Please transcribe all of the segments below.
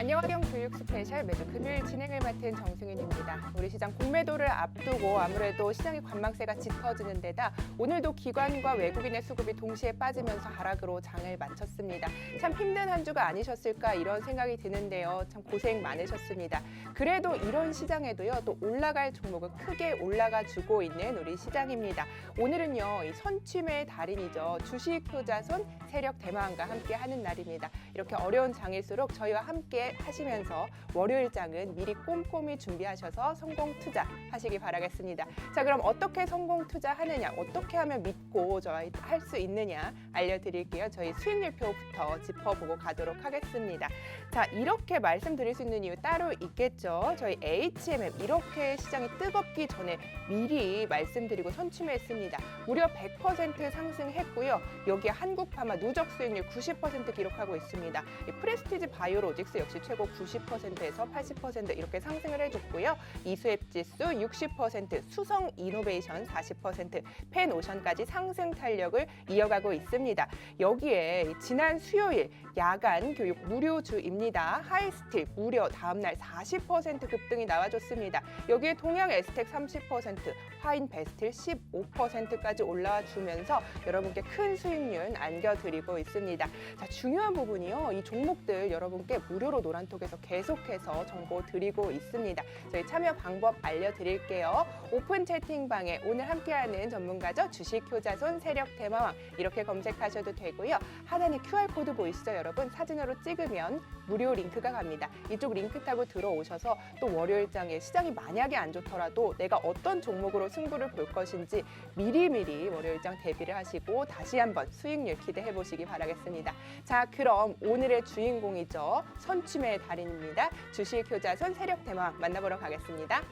안녕하경 교육 스페셜 매주 금요일 진행을 맡은 정승윤입니다. 우리 시장 공매도를 앞두고 아무래도 시장의 관망세가 짙어지는 데다 오늘도 기관과 외국인의 수급이 동시에 빠지면서 하락으로 장을 마쳤습니다. 참 힘든 한 주가 아니셨을까 이런 생각이 드는데요. 참 고생 많으셨습니다. 그래도 이런 시장에도요, 또 올라갈 종목은 크게 올라가 주고 있는 우리 시장입니다. 오늘은요, 이 선취매의 달인이죠. 주식효자손 세력 대마왕과 함께 하는 날입니다. 이렇게 어려운 장일수록 저희와 함께 하시면서 월요일 장은 미리 꼼꼼히 준비하셔서 성공 투자하시기 바라겠습니다. 자, 그럼 어떻게 성공 투자하느냐, 어떻게 하면 믿고 저희 할 수 있느냐 알려드릴게요. 저희 수익률표부터 짚어보고 가도록 하겠습니다. 자, 이렇게 말씀드릴 수 있는 이유 따로 있겠죠. 저희 HMM 이렇게 시장이 뜨겁기 전에 미리 말씀드리고 선취매했습니다. 무려 100% 상승했고요. 여기에 한국파마 누적 수익률 90% 기록하고 있습니다. 프레스티지 바이오로직스 역시 최고 90%에서 80% 이렇게 상승을 해줬고요. 이수앱 지수 60%, 수성 이노베이션 40%, 펜오션까지 상승 탄력을 이어가고 있습니다. 여기에 지난 수요일 야간 교육 무료주입니다. 하이스틸 무려 다음날 40% 급등이 나와줬습니다. 여기에 동양 에스텍 30%, 화인 베스틸 15%까지 올라와 주면서 여러분께 큰 수익률 안겨드리고 있습니다. 자, 중요한 부분이요. 이 종목들 여러분께 무료로 노란톡에서 계속해서 정보 드리고 있습니다. 저희 참여 방법 알려드릴게요. 오픈 채팅방에 오늘 함께하는 전문가죠. 주식효자손 세력 대마왕 이렇게 검색하셔도 되고요. 하단에 QR코드 보이시죠, 여러분? 사진으로 찍으면 무료 링크가 갑니다. 이쪽 링크 타고 들어오셔서 또 월요일장에 시장이 만약에 안 좋더라도 내가 어떤 종목으로 승부를 볼 것인지 미리미리 월요일장 대비를 하시고 다시 한번 수익률 기대해 보시기 바라겠습니다. 자, 그럼 오늘의 주인공이죠. 선취매의 달인입니다. 주식효자손 세력 대마왕 만나보러 가겠습니다.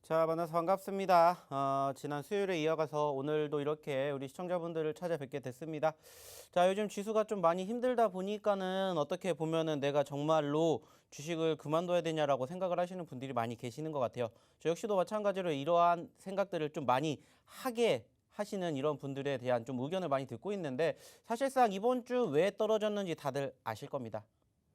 자, 만나서 반갑습니다. 지난 수요일에 이어가서 오늘도 이렇게 우리 시청자분들을 찾아뵙게 됐습니다. 자, 요즘 지수가 좀 많이 힘들다 보니까는 어떻게 보면은 내가 정말로 주식을 그만둬야 되냐라고 생각을 하시는 분들이 많이 계시는 것 같아요. 저 역시도 마찬가지로 이러한 생각들을 좀 많이 하게 하시는 이런 분들에 대한 좀 의견을 많이 듣고 있는데 사실상 이번 주 왜 떨어졌는지 다들 아실 겁니다.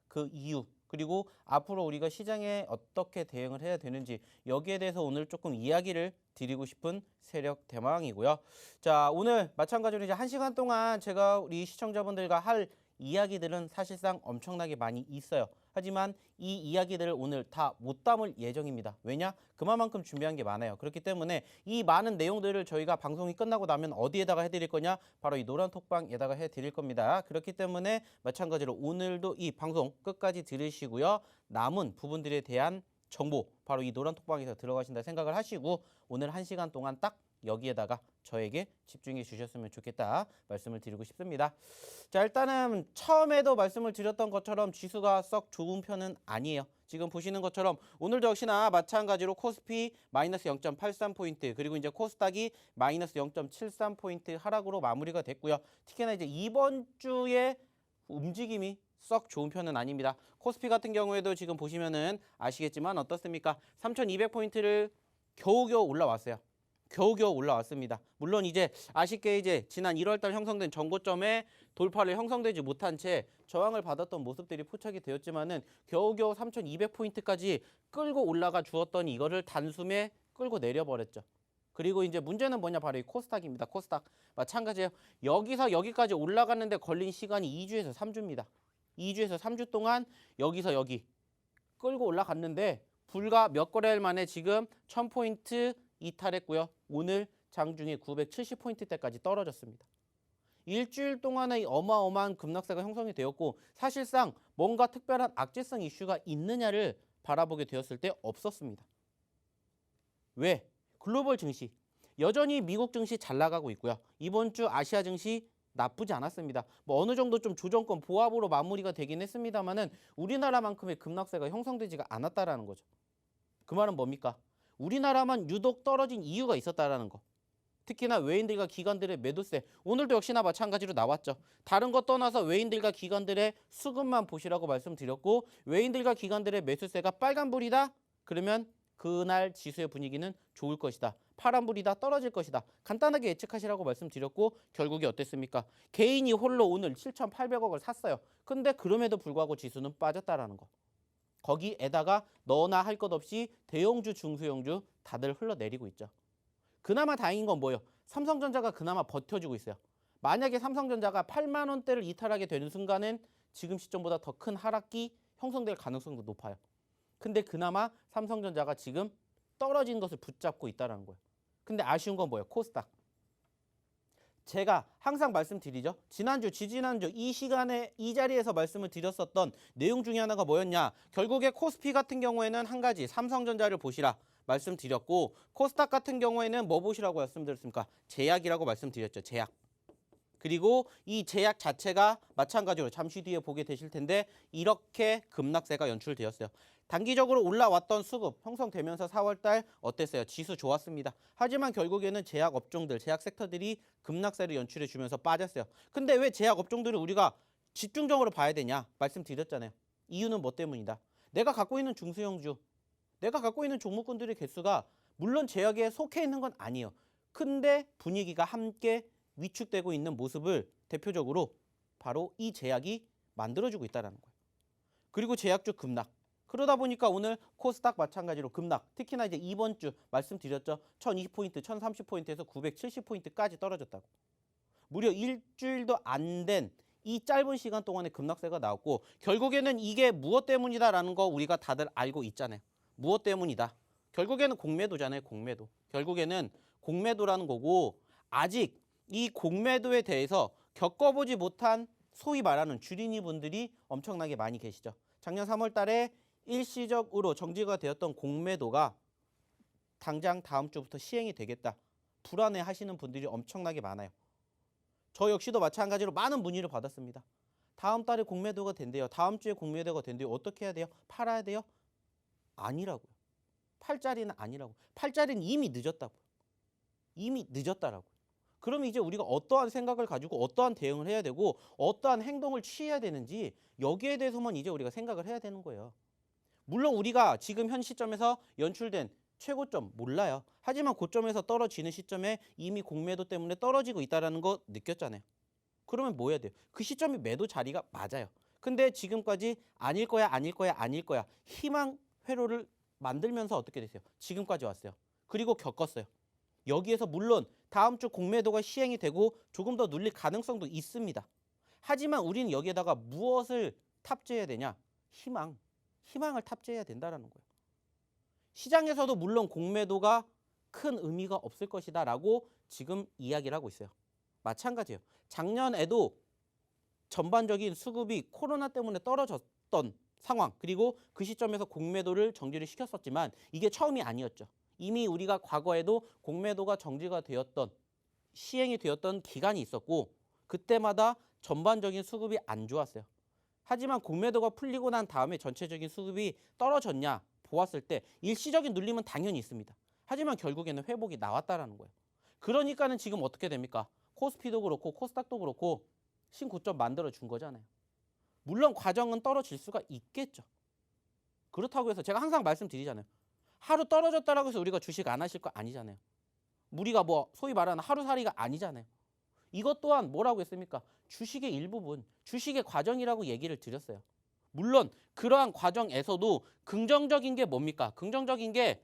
그 이유. 그리고 앞으로 우리가 시장에 어떻게 대응을 해야 되는지 여기에 대해서 오늘 조금 이야기를 드리고 싶은 세력 대마왕이고요. 자, 오늘 마찬가지로 이제 1시간 동안 제가 우리 시청자분들과 할 이야기들은 사실상 엄청나게 많이 있어요. 하지만 이 이야기들을 오늘 다 못 담을 예정입니다. 왜냐? 그만큼 준비한 게 많아요. 그렇기 때문에 이 많은 내용들을 저희가 방송이 끝나고 나면 어디에다가 해드릴 거냐? 바로 이 노란 톡방에다가 해드릴 겁니다. 그렇기 때문에 마찬가지로 오늘도 이 방송 끝까지 들으시고요. 남은 부분들에 대한 정보 바로 이 노란 톡방에서 들어가신다 생각을 하시고 오늘 1시간 동안 딱 여기에다가 저에게 집중해 주셨으면 좋겠다 말씀을 드리고 싶습니다. 자, 일단은 처음에도 말씀을 드렸던 것처럼 지수가 썩 좋은 편은 아니에요. 지금 보시는 것처럼 오늘도 역시나 마찬가지로 코스피 마이너스 0.83포인트 그리고 이제 코스닥이 마이너스 0.73포인트 하락으로 마무리가 됐고요. 특히나 이제 이번 주에 움직임이 썩 좋은 편은 아닙니다. 코스피 같은 경우에도 지금 보시면은 아시겠지만 어떻습니까? 3200포인트를 겨우겨우 올라왔어요. 겨우겨우 올라왔습니다. 물론 이제 아쉽게 이제 지난 1월달 형성된 전고점에 돌파를 형성되지 못한 채 저항을 받았던 모습들이 포착이 되었지만은 겨우겨우 3200포인트까지 끌고 올라가 주었더니 이거를 단숨에 끌고 내려버렸죠. 그리고 이제 문제는 뭐냐, 바로 이 코스닥입니다. 코스닥 마찬가지예요. 여기서 여기까지 올라가는데 걸린 시간이 2주에서 3주입니다. 2주에서 3주 동안 여기서 여기 끌고 올라갔는데 불과 몇 거래일 만에 지금 1000포인트 이탈했고요. 오늘 장중에 970포인트대까지 떨어졌습니다. 일주일 동안의 어마어마한 급락세가 형성이 되었고 사실상 뭔가 특별한 악재성 이슈가 있느냐를 바라보게 되었을 때 없었습니다. 왜? 글로벌 증시 여전히 미국 증시 잘 나가고 있고요. 이번 주 아시아 증시 나쁘지 않았습니다. 뭐 어느 정도 좀 조정권 보합으로 마무리가 되긴 했습니다만은 우리나라만큼의 급락세가 형성되지가 않았다라는 거죠. 그 말은 뭡니까? 우리나라만 유독 떨어진 이유가 있었다라는 거. 특히나 외인들과 기관들의 매도세 오늘도 역시나 마찬가지로 나왔죠. 다른 것 떠나서 외인들과 기관들의 수급만 보시라고 말씀드렸고 외인들과 기관들의 매수세가 빨간불이다? 그러면 그날 지수의 분위기는 좋을 것이다. 파란불이다 떨어질 것이다. 간단하게 예측하시라고 말씀드렸고 결국에 어땠습니까? 개인이 홀로 오늘 7,800억을 샀어요. 근데 그럼에도 불구하고 지수는 빠졌다라는 거. 거기에다가 너나 할 것 없이 대형주, 중소형주 다들 흘러내리고 있죠. 그나마 다행인 건 뭐예요? 삼성전자가 그나마 버텨주고 있어요. 만약에 삼성전자가 8만 원대를 이탈하게 되는 순간엔 지금 시점보다 더 큰 하락기 형성될 가능성도 높아요. 근데 그나마 삼성전자가 지금 떨어진 것을 붙잡고 있다는 거예요. 근데 아쉬운 건 뭐예요? 코스닥. 제가 항상 말씀드리죠. 지난주, 지지난주 이 시간에 이 자리에서 말씀을 드렸었던 내용 중에 하나가 뭐였냐. 결국에 코스피 같은 경우에는 한 가지 삼성전자를 보시라 말씀드렸고 코스닥 같은 경우에는 뭐 보시라고 말씀드렸습니까? 제약이라고 말씀드렸죠. 제약. 그리고 이 제약 자체가 마찬가지로 잠시 뒤에 보게 되실 텐데 이렇게 급락세가 연출되었어요. 단기적으로 올라왔던 수급 형성되면서 4월달 어땠어요? 지수 좋았습니다. 하지만 결국에는 제약 업종들, 제약 섹터들이 급락세를 연출해 주면서 빠졌어요. 근데 왜 제약 업종들을 우리가 집중적으로 봐야 되냐? 말씀드렸잖아요. 이유는 뭐 때문이다? 내가 갖고 있는 중소형주, 내가 갖고 있는 종목군들의 개수가 물론 제약에 속해 있는 건 아니에요. 근데 분위기가 함께 위축되고 있는 모습을 대표적으로 바로 이 제약이 만들어주고 있다는 거예요. 그리고 제약주 급락. 그러다 보니까 오늘 코스닥 마찬가지로 급락. 특히나 이제 이번 주 말씀드렸죠. 1020포인트, 1030포인트에서 970포인트까지 떨어졌다고. 무려 일주일도 안 된 이 짧은 시간 동안에 급락세가 나왔고 결국에는 이게 무엇 때문이다라는 거 우리가 다들 알고 있잖아요. 무엇 때문이다. 결국에는 공매도잖아요. 공매도. 결국에는 공매도라는 거고 아직 이 공매도에 대해서 겪어보지 못한 소위 말하는 주린이 분들이 엄청나게 많이 계시죠. 작년 3월 달에 일시적으로 정지가 되었던 공매도가 당장 다음 주부터 시행이 되겠다. 불안해 하시는 분들이 엄청나게 많아요. 저 역시도 마찬가지로 많은 문의를 받았습니다. 다음 달에 공매도가 된대요. 다음 주에 공매도가 된대요. 어떻게 해야 돼요? 팔아야 돼요? 아니라고요. 팔 자리는 아니라고. 팔 자리는 이미 늦었다고요. 이미 늦었다라고요. 그럼 이제 우리가 어떠한 생각을 가지고 어떠한 대응을 해야 되고 어떠한 행동을 취해야 되는지 여기에 대해서만 이제 우리가 생각을 해야 되는 거예요. 물론 우리가 지금 현 시점에서 연출된 최고점 몰라요. 하지만 고점에서 떨어지는 시점에 이미 공매도 때문에 떨어지고 있다는 거 느꼈잖아요. 그러면 뭐 해야 돼요? 그 시점이 매도 자리가 맞아요. 근데 지금까지 아닐 거야, 아닐 거야, 아닐 거야. 희망 회로를 만들면서 어떻게 됐어요? 지금까지 왔어요. 그리고 겪었어요. 여기에서 물론 다음 주 공매도가 시행이 되고 조금 더 눌릴 가능성도 있습니다. 하지만 우리는 여기에다가 무엇을 탑재해야 되냐? 희망을 탑재해야 된다는 거예요. 시장에서도 물론 공매도가 큰 의미가 없을 것이다 라고 지금 이야기를 하고 있어요. 마찬가지예요. 작년에도 전반적인 수급이 코로나 때문에 떨어졌던 상황 그리고 그 시점에서 공매도를 정지를 시켰었지만 이게 처음이 아니었죠. 이미 우리가 과거에도 공매도가 정지가 되었던 시행이 되었던 기간이 있었고 그때마다 전반적인 수급이 안 좋았어요. 하지만 공매도가 풀리고 난 다음에 전체적인 수급이 떨어졌냐 보았을 때 일시적인 눌림은 당연히 있습니다. 하지만 결국에는 회복이 나왔다라는 거예요. 그러니까는 지금 어떻게 됩니까? 코스피도 그렇고 코스닥도 그렇고 신고점 만들어준 거잖아요. 물론 과정은 떨어질 수가 있겠죠. 그렇다고 해서 제가 항상 말씀드리잖아요. 하루 떨어졌다라고 해서 우리가 주식 안 하실 거 아니잖아요. 우리가 뭐 소위 말하는 하루살이가 아니잖아요. 이것 또한 뭐라고 했습니까? 주식의 일부분, 주식의 과정이라고 얘기를 드렸어요. 물론 그러한 과정에서도 긍정적인 게 뭡니까? 긍정적인 게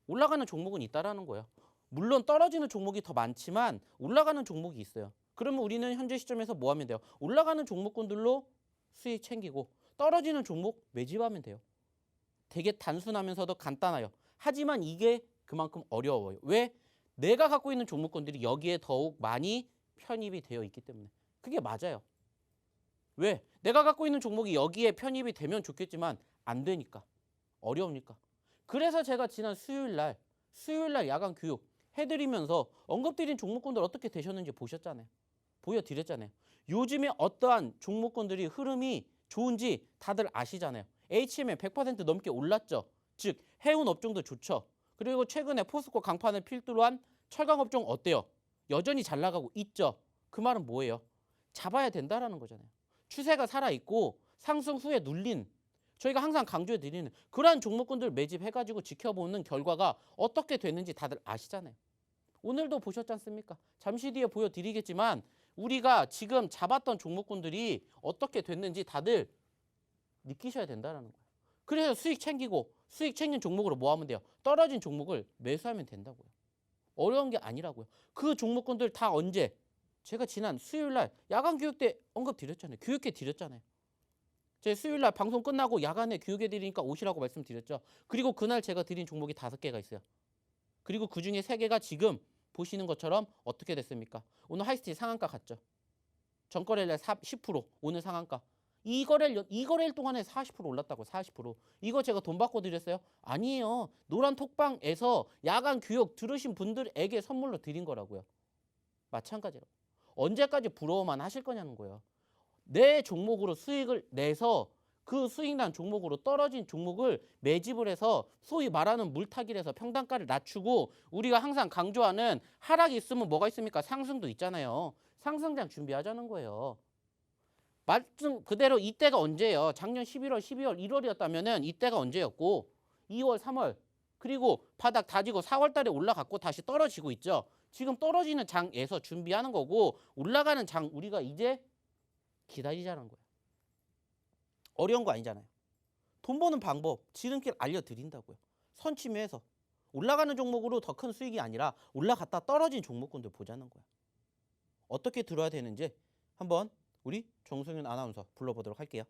올라가는 종목은 있다라는 거예요. 물론 떨어지는 종목이 더 많지만 올라가는 종목이 있어요. 그러면 우리는 현재 시점에서 뭐 하면 돼요? 올라가는 종목군들로 수익 챙기고 떨어지는 종목 매집하면 돼요. 되게 단순하면서도 간단해요. 하지만 이게 그만큼 어려워요. 왜? 내가 갖고 있는 종목군들이 여기에 더욱 많이 편입이 되어 있기 때문에. 그게 맞아요. 왜? 내가 갖고 있는 종목이 여기에 편입이 되면 좋겠지만 안 되니까. 어려우니까. 그래서 제가 지난 수요일 날 야간 교육 해드리면서 언급드린 종목군들 어떻게 되셨는지 보셨잖아요. 보여드렸잖아요. 요즘에 어떠한 종목군들이 흐름이 좋은지 다들 아시잖아요. HMM 100% 넘게 올랐죠. 즉 해운 업종도 좋죠. 그리고 최근에 포스코 강판을 필두로 한 철강 업종 어때요? 여전히 잘 나가고 있죠. 그 말은 뭐예요? 잡아야 된다라는 거잖아요. 추세가 살아있고 상승 후에 눌린 저희가 항상 강조해 드리는 그러한 종목군들 매집해가지고 지켜보는 결과가 어떻게 됐는지 다들 아시잖아요. 오늘도 보셨지 않습니까? 잠시 뒤에 보여드리겠지만 우리가 지금 잡았던 종목군들이 어떻게 됐는지 다들 느끼셔야 된다는 거예요. 그래서 수익 챙기고 수익 챙긴 종목으로 뭐 하면 돼요? 떨어진 종목을 매수하면 된다고요. 어려운 게 아니라고요. 그 종목군들 다 언제? 제가 지난 수요일 날 야간 교육 때 언급 드렸잖아요. 교육회 드렸잖아요. 제 수요일 날 방송 끝나고 야간에 교육회 드리니까 오시라고 말씀드렸죠. 그리고 그날 제가 드린 종목이 5개가 있어요. 그리고 그중에 3개가 지금 보시는 것처럼 어떻게 됐습니까? 오늘 하이스트 상한가 갔죠. 전거래일 날 10%, 오늘 상한가. 이 거래일 동안에 40% 올랐다고 40%. 이거 제가 돈 받고 드렸어요? 아니에요. 노란 톡방에서 야간 교육 들으신 분들에게 선물로 드린 거라고요. 마찬가지로. 언제까지 부러워만 하실 거냐는 거예요. 내 종목으로 수익을 내서 그 수익 난 종목으로 떨어진 종목을 매집을 해서 소위 말하는 물타기를 해서 평단가를 낮추고 우리가 항상 강조하는 하락이 있으면 뭐가 있습니까? 상승도 있잖아요. 상승장 준비하자는 거예요. 말씀 그대로 이때가 언제예요? 작년 11월, 12월, 1월이었다면은 이때가 언제였고 2월, 3월 그리고 바닥 다지고 4월 달에 올라갔고 다시 떨어지고 있죠. 지금 떨어지는 장에서 준비하는 거고 올라가는 장 우리가 이제 기다리자는 거예요. 어려운 거 아니잖아요. 돈 버는 방법, 지름길 알려드린다고요. 선취매해서 올라가는 종목으로 더 큰 수익이 아니라 올라갔다 떨어진 종목군들 보자는 거예요. 어떻게 들어야 되는지 한번 우리 정승윤 아나운서 불러보도록 할게요.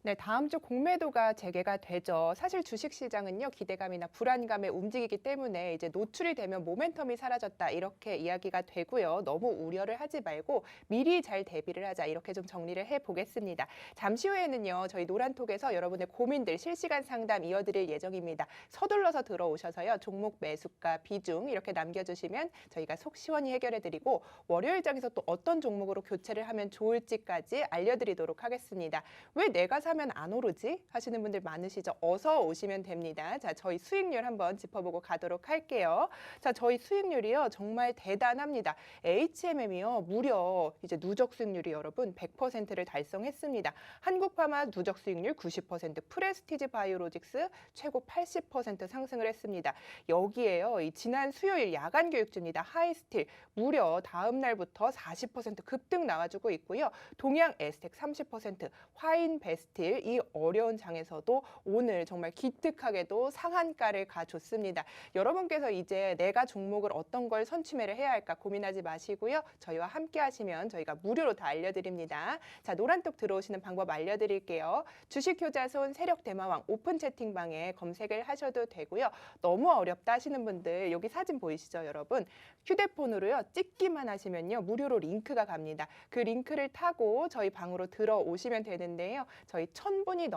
네, 다음 주 공매도가 재개가 되죠. 사실 주식시장은요, 기대감이나 불안감에 움직이기 때문에 이제 노출이 되면 모멘텀이 사라졌다 이렇게 이야기가 되고요. 너무 우려를 하지 말고 미리 잘 대비를 하자 이렇게 좀 정리를 해보겠습니다. 잠시 후에는요, 저희 노란톡에서 여러분의 고민들 실시간 상담 이어드릴 예정입니다. 서둘러서 들어오셔서요, 종목 매수가 비중 이렇게 남겨주시면 저희가 속 시원히 해결해드리고 월요일장에서 또 어떤 종목으로 교체를 하면 좋을지까지 알려드리도록 하겠습니다. 왜 내가 사면 안 오르지? 하시는 분들 많으시죠? 어서 오시면 됩니다. 자, 저희 수익률 한번 짚어보고 가도록 할게요. 자, 저희 수익률이요. 정말 대단합니다. HMM이요. 무려 이제 누적 수익률이 여러분 100%를 달성했습니다. 한국파마 누적 수익률 90%, 프레스티지 바이오로직스 최고 80% 상승을 했습니다. 여기에요. 이 지난 수요일 야간 교육주입니다. 하이스틸 무려 다음 날부터 40% 급등 나와주고 있고요. 동양 에스텍 30%, 화인 베스트 이 어려운 장에서도 오늘 정말 기특하게도 상한가를 가줬습니다. 여러분께서 이제 내가 종목을 어떤 걸 선취매를 해야 할까 고민하지 마시고요. 저희와 함께 하시면 저희가 무료로 다 알려드립니다. 자, 노란톡 들어오시는 방법 알려드릴게요. 주식효자손 세력대마왕 오픈 채팅방에 검색을 하셔도 되고요. 너무 어렵다 하시는 분들 여기 사진 보이시죠, 여러분? 휴대폰으로요. 찍기만 하시면요. 무료로 링크가 갑니다. 그 링크를 타고 저희 방으로 들어오시면 되는데요. 저희 1000분이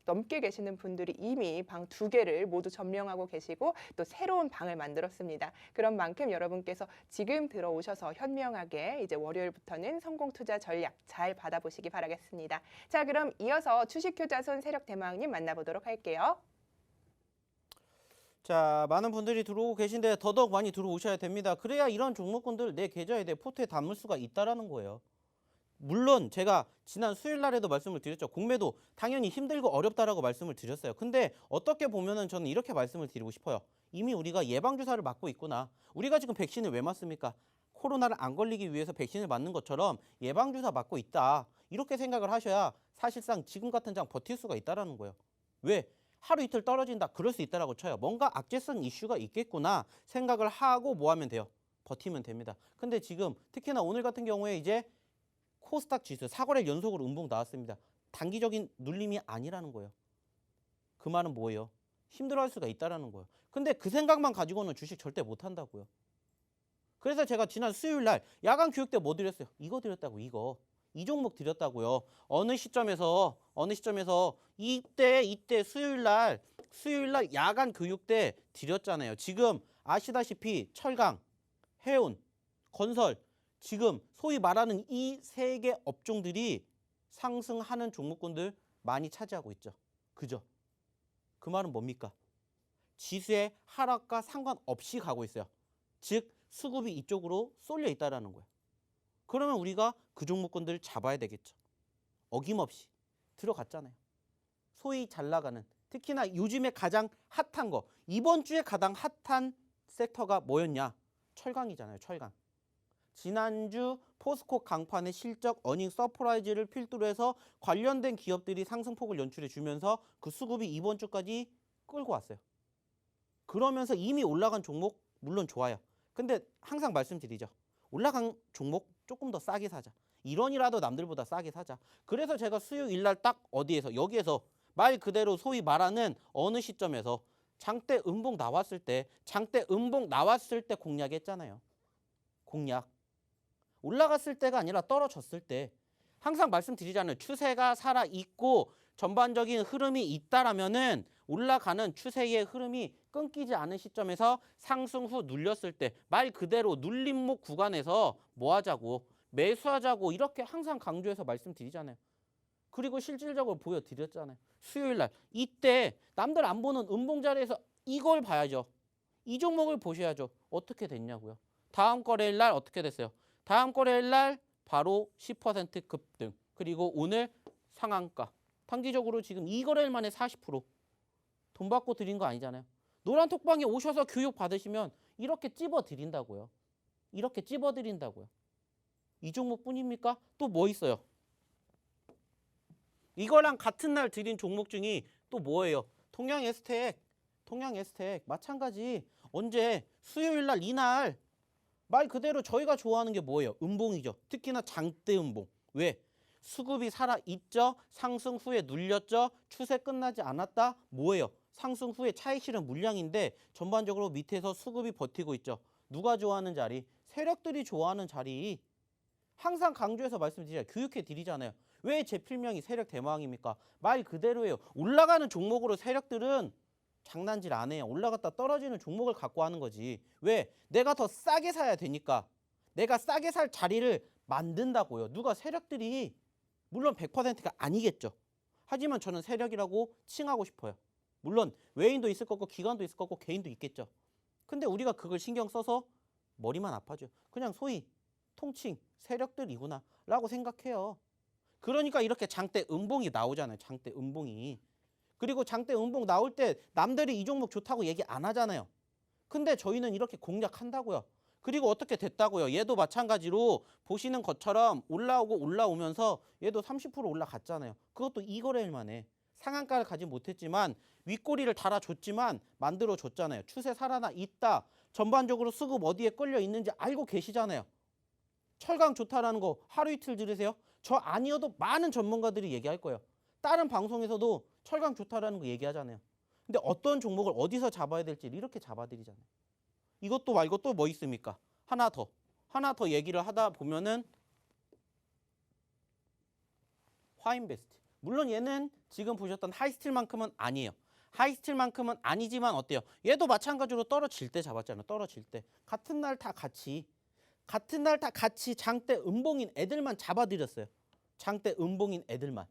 넘게 계시는 분들이 이미 방 2개를 모두 점령하고 계시고 또 새로운 방을 만들었습니다. 그런 만큼 여러분께서 지금 들어오셔서 현명하게 이제 월요일부터는 성공 투자 전략 잘 받아보시기 바라겠습니다. 자, 그럼 이어서 주식효자손 세력대마왕님 만나보도록 할게요. 자, 많은 분들이 들어오고 계신데 더더욱 많이 들어오셔야 됩니다. 그래야 이런 종목군들 내 계좌에 내 포트에 담을 수가 있다라는 거예요. 물론 제가 지난 수요일 날에도 말씀을 드렸죠. 공매도 당연히 힘들고 어렵다라고 말씀을 드렸어요. 근데 어떻게 보면은 저는 이렇게 말씀을 드리고 싶어요. 이미 우리가 예방주사를 맞고 있구나. 우리가 지금 백신을 왜 맞습니까? 코로나를 안 걸리기 위해서 백신을 맞는 것처럼 예방주사 맞고 있다. 이렇게 생각을 하셔야 사실상 지금 같은 장 버틸 수가 있다라는 거예요. 왜? 하루 이틀 떨어진다. 그럴 수 있다라고 쳐요. 뭔가 악재성 이슈가 있겠구나 생각을 하고 뭐 하면 돼요? 버티면 됩니다. 근데 지금 특히나 오늘 같은 경우에 이제 코스닥 지수 4거래일 연속으로 음봉 나왔습니다. 단기적인 눌림이 아니라는 거예요. 그 말은 뭐예요? 힘들어할 수가 있다라는 거예요. 근데 그 생각만 가지고는 주식 절대 못 한다고요. 그래서 제가 지난 수요일 날 야간 교육 때 뭐 드렸어요? 이거 드렸다고 이거. 이 종목 드렸다고요. 어느 시점에서 이때 수요일 날 야간 교육 때 드렸잖아요. 지금 아시다시피 철강, 해운, 건설 지금 소위 말하는 이 3개 업종들이 상승하는 종목군들 많이 차지하고 있죠. 그죠? 그 말은 뭡니까? 지수의 하락과 상관없이 가고 있어요. 즉 수급이 이쪽으로 쏠려 있다라는 거예요. 그러면 우리가 그 종목군들을 잡아야 되겠죠. 어김없이 들어갔잖아요. 소위 잘 나가는, 특히나 요즘에 가장 핫한 거, 이번 주에 가장 핫한 섹터가 뭐였냐? 철강이잖아요. 철강. 지난주 포스코 강판의 실적 어닝 서프라이즈를 필두로 해서 관련된 기업들이 상승폭을 연출해 주면서 그 수급이 이번 주까지 끌고 왔어요. 그러면서 이미 올라간 종목 물론 좋아요. 근데 항상 말씀드리죠. 올라간 종목 조금 더 싸게 사자. 1원이라도 남들보다 싸게 사자. 그래서 제가 수요일 날 딱 어디에서, 여기에서 말 그대로 소위 말하는 어느 시점에서 장대 음봉 나왔을 때, 장대 음봉 나왔을 때 공략했잖아요. 공략. 올라갔을 때가 아니라 떨어졌을 때. 항상 말씀드리잖아요. 추세가 살아있고 전반적인 흐름이 있다라면은 올라가는 추세의 흐름이 끊기지 않은 시점에서 상승 후 눌렸을 때 말 그대로 눌림목 구간에서 뭐 하자고, 매수하자고 이렇게 항상 강조해서 말씀드리잖아요. 그리고 실질적으로 보여드렸잖아요. 수요일 날 이때 남들 안 보는 음봉 자리에서 이걸 봐야죠. 이 종목을 보셔야죠. 어떻게 됐냐고요. 다음 거래일 날 어떻게 됐어요? 다음 거래일 날 바로 10% 급등. 그리고 오늘 상한가. 단기적으로 지금 이 거래일 만에 40%. 돈 받고 드린 거 아니잖아요. 노란톡방에 오셔서 교육 받으시면 이렇게 찝어 드린다고요. 이렇게 찝어 드린다고요. 이 종목뿐입니까? 또 뭐 있어요? 이거랑 같은 날 드린 종목 중이 또 뭐예요? 통영에스텍. 통영에스텍 마찬가지. 언제? 수요일 날 이날. 말 그대로 저희가 좋아하는 게 뭐예요? 음봉이죠. 특히나 장대 음봉. 왜? 수급이 살아있죠. 상승 후에 눌렸죠. 추세 끝나지 않았다. 뭐예요? 상승 후에 차익 실현 물량인데 전반적으로 밑에서 수급이 버티고 있죠. 누가 좋아하는 자리? 세력들이 좋아하는 자리. 항상 강조해서 말씀드리잖아요. 교육해 드리잖아요. 왜 제 필명이 세력 대마왕입니까? 말 그대로예요. 올라가는 종목으로 세력들은 장난질 안 해요. 올라갔다 떨어지는 종목을 갖고 하는 거지. 왜? 내가 더 싸게 사야 되니까. 내가 싸게 살 자리를 만든다고요. 누가 세력들이 물론 100%가 아니겠죠. 하지만 저는 세력이라고 칭하고 싶어요. 물론 외인도 있을 거고 기관도 있을 거고 개인도 있겠죠. 근데 우리가 그걸 신경 써서 머리만 아파져. 그냥 소위 통칭 세력들이구나 라고 생각해요. 그러니까 이렇게 장대 음봉이 나오잖아요. 장대 음봉이. 그리고 장대 음봉 나올 때 남들이 이 종목 좋다고 얘기 안 하잖아요. 근데 저희는 이렇게 공략한다고요. 그리고 어떻게 됐다고요. 얘도 마찬가지로 보시는 것처럼 올라오고 올라오면서 얘도 30% 올라갔잖아요. 그것도 이 거래일 만에. 상한가를 가지 못했지만 윗꼬리를 달아줬지만 만들어줬잖아요. 추세 살아나 있다. 전반적으로 수급 어디에 끌려 있는지 알고 계시잖아요. 철강 좋다라는 거 하루 이틀 들으세요? 저 아니어도 많은 전문가들이 얘기할 거예요. 다른 방송에서도 철강 좋다라는 거 얘기하잖아요. 근데 어떤 종목을 어디서 잡아야 될지 이렇게 잡아드리잖아요. 이것도 말고 또 뭐 있습니까? 하나 더 얘기를 하다 보면은 화인베스트. 물론 얘는 지금 보셨던 하이스틸만큼은 아니에요. 하이스틸만큼은 아니지만 어때요? 얘도 마찬가지로 떨어질 때 잡았잖아요. 떨어질 때. 같은 날 다 같이 장대 음봉인 애들만 잡아드렸어요. 장대 음봉인 애들만.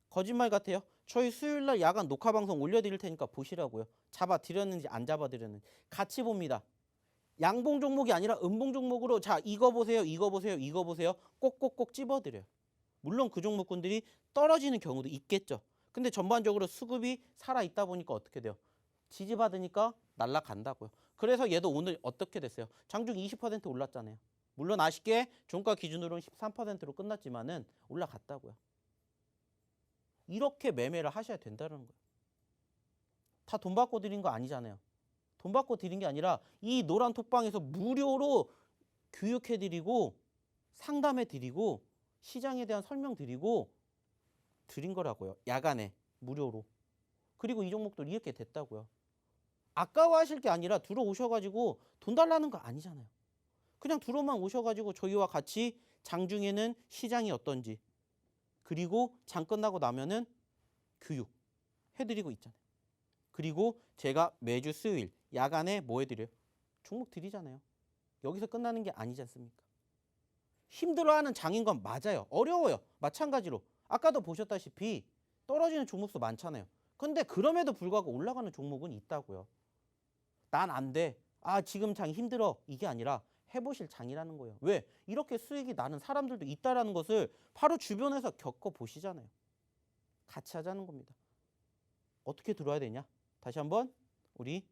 거짓말 같아요. 저희 수요일날 야간 녹화방송 올려드릴 테니까 보시라고요. 잡아드렸는지 안 잡아드렸는지. 같이 봅니다. 양봉 종목이 아니라 음봉 종목으로 자 이거 보세요. 이거 보세요. 이거 보세요. 꼭꼭꼭 찝어드려요. 물론 그 종목군들이 떨어지는 경우도 있겠죠. 근데 전반적으로 수급이 살아있다 보니까 어떻게 돼요? 지지받으니까 날아간다고요. 그래서 얘도 오늘 어떻게 됐어요? 장중 20% 올랐잖아요. 물론 아쉽게 종가 기준으로는 13%로 끝났지만은 올라갔다고요. 이렇게 매매를 하셔야 된다는 거예요. 다 돈 받고 드린 거 아니잖아요. 돈 받고 드린 게 아니라 이 노란 톡방에서 무료로 교육해드리고 상담해드리고 시장에 대한 설명드리고 드린 거라고요. 야간에 무료로. 그리고 이 종목도 이렇게 됐다고요. 아까워하실 게 아니라 들어오셔가지고 돈 달라는 거 아니잖아요. 그냥 들어만 오셔가지고 저희와 같이 장중에는 시장이 어떤지 그리고 장 끝나고 나면은 교육 해드리고 있잖아요. 그리고 제가 매주 수요일 야간에 뭐 해드려요? 종목 드리잖아요. 여기서 끝나는 게 아니지 않습니까? 힘들어하는 장인 건 맞아요. 어려워요. 마찬가지로 아까도 보셨다시피 떨어지는 종목수 많잖아요. 근데 그럼에도 불구하고 올라가는 종목은 있다고요. 난 안 돼. 아, 지금 장 힘들어. 이게 아니라 해보실 장이라는 거예요. 왜? 이렇게 수익이 나는 사람들도 있다라는 것을 바로 주변에서 겪어보시잖아요. 같이 하자는 겁니다. 어떻게 들어야 되냐? 다시 한번 우리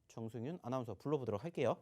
정승윤 아나운서 불러보도록 할게요.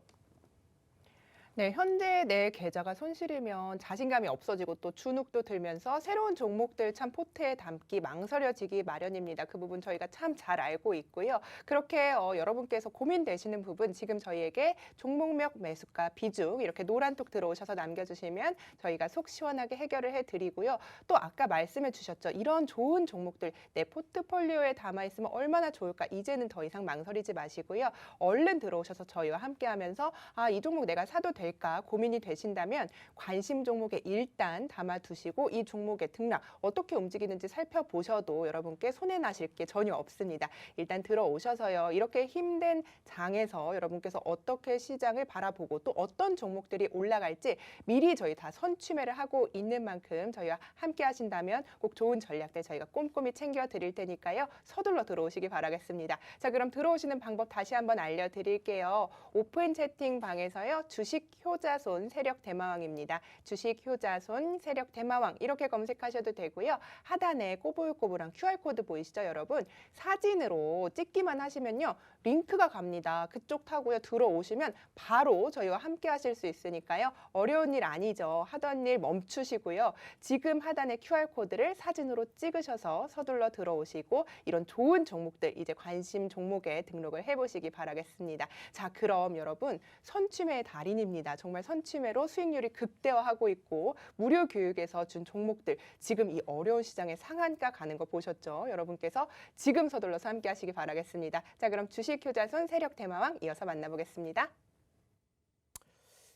네, 현재 내 계좌가 손실이면 자신감이 없어지고 또 주눅도 들면서 새로운 종목들 참 포트에 담기 망설여지기 마련입니다. 그 부분 저희가 참 잘 알고 있고요. 그렇게 여러분께서 고민되시는 부분 지금 저희에게 종목명, 매수가, 비중 이렇게 노란톡 들어오셔서 남겨주시면 저희가 속 시원하게 해결을 해드리고요. 또 아까 말씀해 주셨죠. 이런 좋은 종목들 내 포트폴리오에 담아있으면 얼마나 좋을까. 이제는 더 이상 망설이지 마시고요. 얼른 들어오셔서 저희와 함께하면서 아, 이 종목 내가 사도 될까 고민이 되신다면 관심 종목에 일단 담아두시고 이 종목의 등락 어떻게 움직이는지 살펴보셔도 여러분께 손해나실 게 전혀 없습니다. 일단 들어오셔서요. 이렇게 힘든 장에서 여러분께서 어떻게 시장을 바라보고 또 어떤 종목들이 올라갈지 미리 저희 다 선취매를 하고 있는 만큼 저희와 함께 하신다면 꼭 좋은 전략들 저희가 꼼꼼히 챙겨 드릴 테니까요. 서둘러 들어오시기 바라겠습니다. 자, 그럼 들어오시는 방법 다시 한번 알려드릴게요. 오픈 채팅 방에서요. 주식 효자손 세력 대마왕입니다. 주식 효자손 세력 대마왕 이렇게 검색하셔도 되고요. 하단에 꼬불꼬불한 QR코드 보이시죠, 여러분? 사진으로 찍기만 하시면요. 링크가 갑니다. 그쪽 타고요. 들어오시면 바로 저희와 함께 하실 수 있으니까요. 어려운 일 아니죠. 하던 일 멈추시고요. 지금 하단의 QR코드를 사진으로 찍으셔서 서둘러 들어오시고 이런 좋은 종목들 이제 관심 종목에 등록을 해보시기 바라겠습니다. 자, 그럼 여러분 선취매의 달인입니다. 정말 선취매로 수익률이 극대화하고 있고 무료 교육에서 준 종목들 지금 이 어려운 시장에 상한가 가는 거 보셨죠? 여러분께서 지금 서둘러서 함께 하시기 바라겠습니다. 자, 그럼 주식효자손 세력 대마왕 이어서 만나보겠습니다.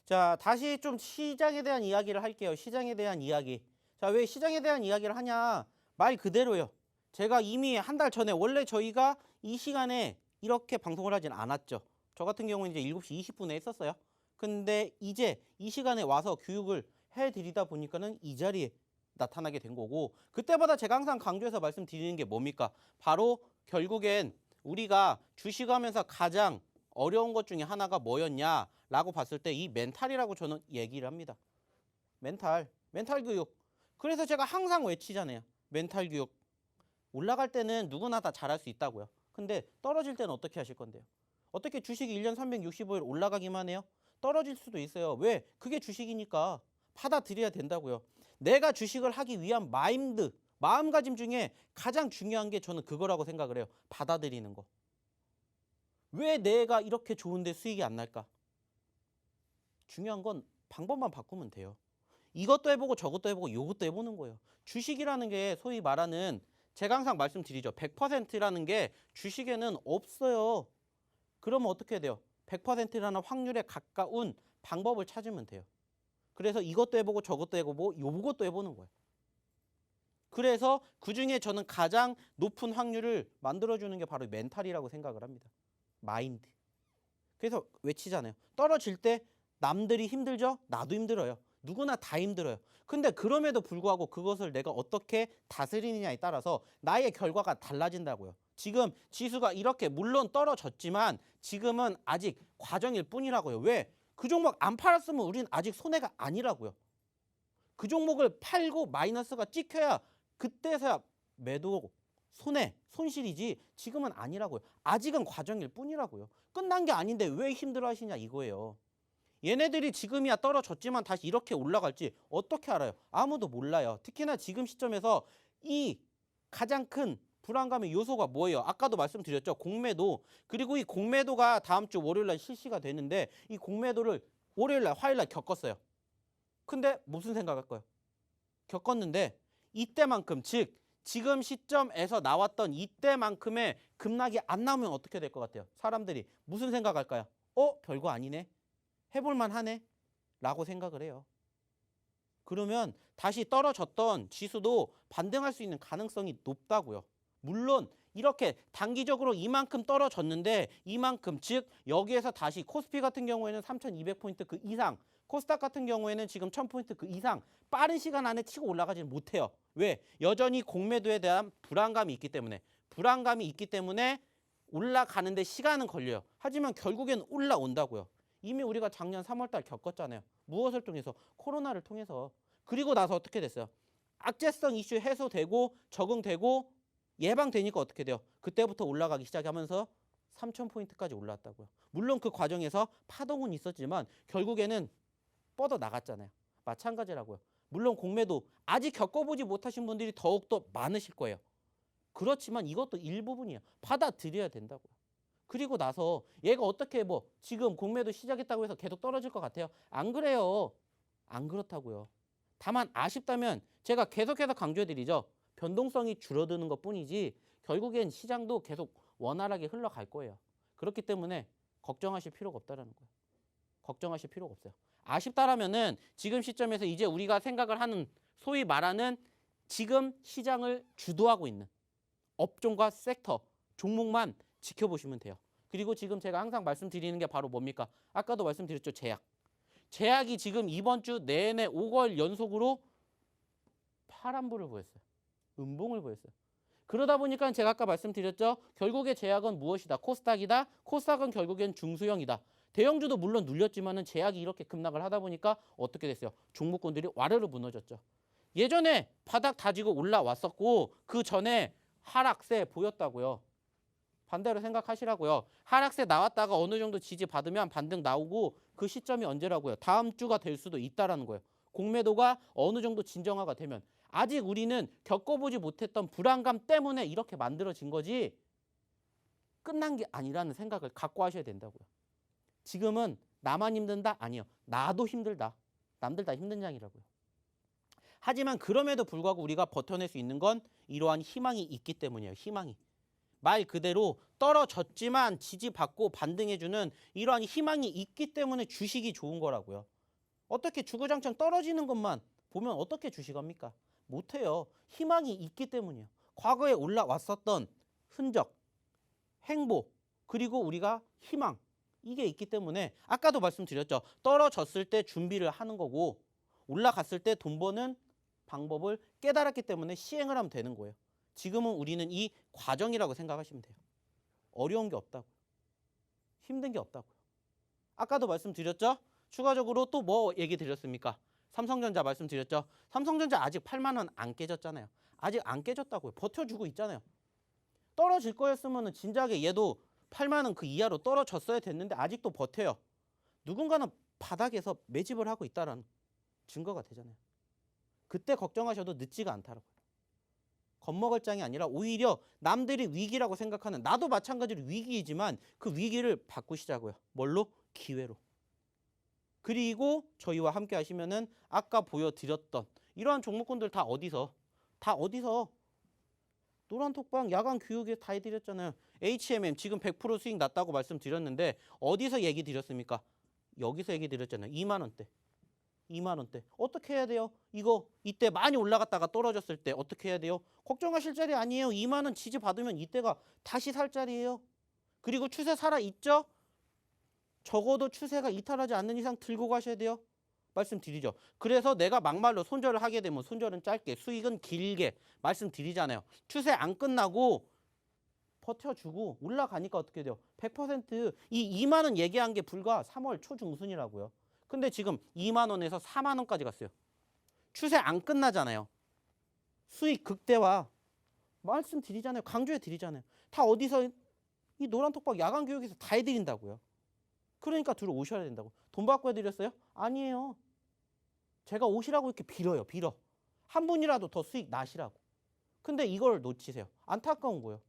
자, 다시 좀 시장에 대한 이야기를 할게요. 시장에 대한 이야기. 자, 왜 시장에 대한 이야기를 하냐? 말 그대로요. 제가 이미 한 달 전에 원래 저희가 이 시간에 이렇게 방송을 하진 않았죠. 저 같은 경우는 이제 7시 20분에 했었어요. 근데 이제 이 시간에 와서 교육을 해드리다 보니까는 이 자리에 나타나게 된 거고 그때마다 제가 항상 강조해서 말씀드리는 게 뭡니까? 바로 결국엔 우리가 주식하면서 가장 어려운 것 중에 하나가 뭐였냐라고 봤을 때 이 멘탈이라고 저는 얘기를 합니다. 멘탈 교육. 그래서 제가 항상 외치잖아요. 멘탈 교육. 올라갈 때는 누구나 다 잘할 수 있다고요. 근데 떨어질 때는 어떻게 하실 건데요? 어떻게 주식이 1년 365일 올라가기만 해요? 떨어질 수도 있어요. 왜? 그게 주식이니까 받아들여야 된다고요. 내가 주식을 하기 위한 마인드, 마음가짐 중에 가장 중요한 게 저는 그거라고 생각을 해요. 받아들이는 거. 왜 내가 이렇게 좋은데 수익이 안 날까? 중요한 건 방법만 바꾸면 돼요. 이것도 해보고 저것도 해보고 이것도 해보는 거예요. 주식이라는 게 소위 말하는 제가 항상 말씀드리죠. 100%라는 게 주식에는 없어요. 그러면 어떻게 해야 돼요? 100%라는 확률에 가까운 방법을 찾으면 돼요. 그래서 이것도 해보고 저것도 해보고 이것도 해보는 거예요. 그래서 그중에 저는 가장 높은 확률을 만들어주는 게 바로 멘탈이라고 생각을 합니다. 마인드. 그래서 외치잖아요. 떨어질 때 남들이 힘들죠? 나도 힘들어요. 누구나 다 힘들어요. 근데 그럼에도 불구하고 그것을 내가 어떻게 다스리느냐에 따라서 나의 결과가 달라진다고요. 지금 지수가 이렇게 물론 떨어졌지만 지금은 아직 과정일 뿐이라고요. 왜? 그 종목 안 팔았으면 우린 아직 손해가 아니라고요. 그 종목을 팔고 마이너스가 찍혀야 그때서야 매도 손해, 손실이지 지금은 아니라고요. 아직은 과정일 뿐이라고요. 끝난 게 아닌데 왜 힘들어하시냐 이거예요. 얘네들이 지금이야 떨어졌지만 다시 이렇게 올라갈지 어떻게 알아요? 아무도 몰라요. 특히나 지금 시점에서 이 가장 큰 불안감의 요소가 뭐예요? 아까도 말씀드렸죠. 공매도. 그리고 이 공매도가 다음 주 월요일날 실시가 되는데 이 공매도를 월요일날, 화요일날 겪었어요. 근데 무슨 생각할 거예요? 겪었는데 이때만큼 즉 지금 시점에서 나왔던 이때만큼의 급락이 안 나오면 어떻게 될 것 같아요? 사람들이 무슨 생각할까요? 별거 아니네. 해볼만 하네. 라고 생각을 해요. 그러면 다시 떨어졌던 지수도 반등할 수 있는 가능성이 높다고요. 물론 이렇게 단기적으로 이만큼 떨어졌는데 이만큼 즉 여기에서 다시 코스피 같은 경우에는 3200포인트 그 이상 코스닥 같은 경우에는 지금 1000포인트 그 이상 빠른 시간 안에 치고 올라가지는 못해요. 왜? 여전히 공매도에 대한 불안감이 있기 때문에 올라가는데 시간은 걸려요. 하지만 결국엔 올라온다고요. 이미 우리가 작년 3월 달 겪었잖아요. 무엇을 통해서? 코로나를 통해서. 그리고 나서 어떻게 됐어요? 악재성 이슈 해소되고 적응되고 예방되니까 어떻게 돼요? 그때부터 올라가기 시작하면서 3,000포인트까지 올라왔다고요. 물론 그 과정에서 파동은 있었지만 결국에는 뻗어 나갔잖아요. 마찬가지라고요. 물론 공매도 아직 겪어보지 못하신 분들이 더욱더 많으실 거예요. 그렇지만 이것도 일부분이에요. 받아들여야 된다고요. 그리고 나서 얘가 어떻게 지금 공매도 시작했다고 해서 계속 떨어질 것 같아요? 안 그래요. 안 그렇다고요. 다만 아쉽다면 제가 계속해서 강조해드리죠. 변동성이 줄어드는 것뿐이지 결국엔 시장도 계속 원활하게 흘러갈 거예요. 그렇기 때문에 걱정하실 필요가 없다라는 거예요. 걱정하실 필요가 없어요. 아쉽다라면은 지금 시점에서 이제 우리가 생각을 하는 소위 말하는 지금 시장을 주도하고 있는 업종과 섹터, 종목만 지켜보시면 돼요. 그리고 지금 제가 항상 말씀드리는 게 바로 뭡니까? 아까도 말씀드렸죠. 제약. 제약이 지금 이번 주 내내 5개월 연속으로 파란불을 보였어요. 음봉을 보였어요. 그러다 보니까 제가 아까 말씀드렸죠. 결국에 제약은 무엇이다? 코스닥이다. 코스닥은 결국엔 중소형이다. 대형주도 물론 눌렸지만은 제약이 이렇게 급락을 하다 보니까 어떻게 됐어요? 종목군들이 와르르 무너졌죠. 예전에 바닥 다지고 올라왔었고 그 전에 하락세 보였다고요. 반대로 생각하시라고요. 하락세 나왔다가 어느 정도 지지 받으면 반등 나오고 그 시점이 언제라고요? 다음 주가 될 수도 있다라는 거예요. 공매도가 어느 정도 진정화가 되면 아직 우리는 겪어보지 못했던 불안감 때문에 이렇게 만들어진 거지 끝난 게 아니라는 생각을 갖고 하셔야 된다고요. 지금은 나만 힘든다? 아니요. 나도 힘들다. 남들 다 힘든 장이라고요. 하지만 그럼에도 불구하고 우리가 버텨낼 수 있는 건 이러한 희망이 있기 때문이에요. 희망이. 말 그대로 떨어졌지만 지지받고 반등해주는 이러한 희망이 있기 때문에 주식이 좋은 거라고요. 어떻게 주구장창 떨어지는 것만 보면 어떻게 주식합니까? 못해요. 희망이 있기 때문이에요. 과거에 올라왔었던 흔적, 행보, 그리고 우리가 희망 이게 있기 때문에 아까도 말씀드렸죠. 떨어졌을 때 준비를 하는 거고 올라갔을 때 돈 버는 방법을 깨달았기 때문에 시행을 하면 되는 거예요. 지금은 우리는 이 과정이라고 생각하시면 돼요. 어려운 게 없다고요. 힘든 게 없다고요. 아까도 말씀드렸죠. 추가적으로 또 뭐 얘기 드렸습니까? 삼성전자 말씀드렸죠. 삼성전자 아직 8만 원 안 깨졌잖아요. 아직 안 깨졌다고요. 버텨주고 있잖아요. 떨어질 거였으면 진작에 얘도 8만 원 그 이하로 떨어졌어야 됐는데 아직도 버텨요. 누군가는 바닥에서 매집을 하고 있다는 증거가 되잖아요. 그때 걱정하셔도 늦지가 않다라고요. 겁먹을 장이 아니라 오히려 남들이 위기라고 생각하는 나도 마찬가지로 위기이지만 그 위기를 바꾸시자고요. 뭘로? 기회로. 그리고 저희와 함께 하시면은 아까 보여드렸던 이러한 종목군들 다 어디서 노란톡방 야간 교육에 다 해드렸잖아요. HMM 지금 100% 수익 났다고 말씀드렸는데 어디서 얘기 드렸습니까? 여기서 얘기 드렸잖아요. 2만 원대. 2만 원대. 어떻게 해야 돼요? 이거 이때 많이 올라갔다가 떨어졌을 때 어떻게 해야 돼요? 걱정하실 자리 아니에요. 2만 원 지지 받으면 이때가 다시 살 자리예요. 그리고 추세 살아 있죠? 적어도 추세가 이탈하지 않는 이상 들고 가셔야 돼요. 말씀드리죠. 그래서 내가 막말로 손절을 하게 되면 손절은 짧게, 수익은 길게 말씀드리잖아요. 추세 안 끝나고 버텨주고 올라가니까 어떻게 돼요? 100%이 2만 원 얘기한 게 불과 3월 초중순이라고요. 근데 지금 2만 원에서 4만 원까지 갔어요. 추세 안 끝나잖아요. 수익 극대화 말씀드리잖아요. 강조해 드리잖아요. 다 어디서 이 노란톡박 야간 교육에서 다 해드린다고요. 그러니까 들어오셔야 된다고. 돈 받고 해드렸어요? 아니에요. 제가 오시라고 이렇게 빌어요. 빌어. 한 분이라도 더 수익 나시라고. 근데 이걸 놓치세요. 안타까운 거예요.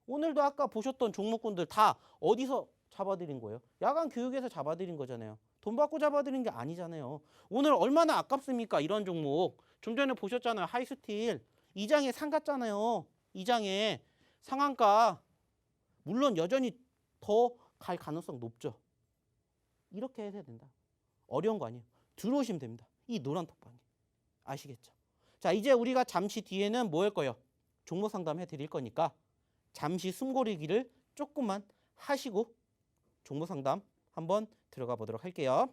오늘도 아까 보셨던 종목군들 다 어디서 잡아드린 거예요? 야간 교육에서 잡아드린 거잖아요. 돈 받고 잡아드린 게 아니잖아요. 오늘 얼마나 아깝습니까? 이런 종목. 좀 전에 보셨잖아요. 하이스틸. 2장에 상 갔잖아요. 2장에 상한가. 물론 여전히 더 갈 가능성 높죠. 이렇게 해야 된다. 어려운 거 아니에요. 들어오시면 됩니다. 이 노란 톡방에. 아시겠죠? 자, 이제 우리가 잠시 뒤에는 뭐 할 거예요? 종목 상담 해드릴 거니까 잠시 숨고르기를 조금만 하시고 종목 상담 한번 들어가 보도록 할게요.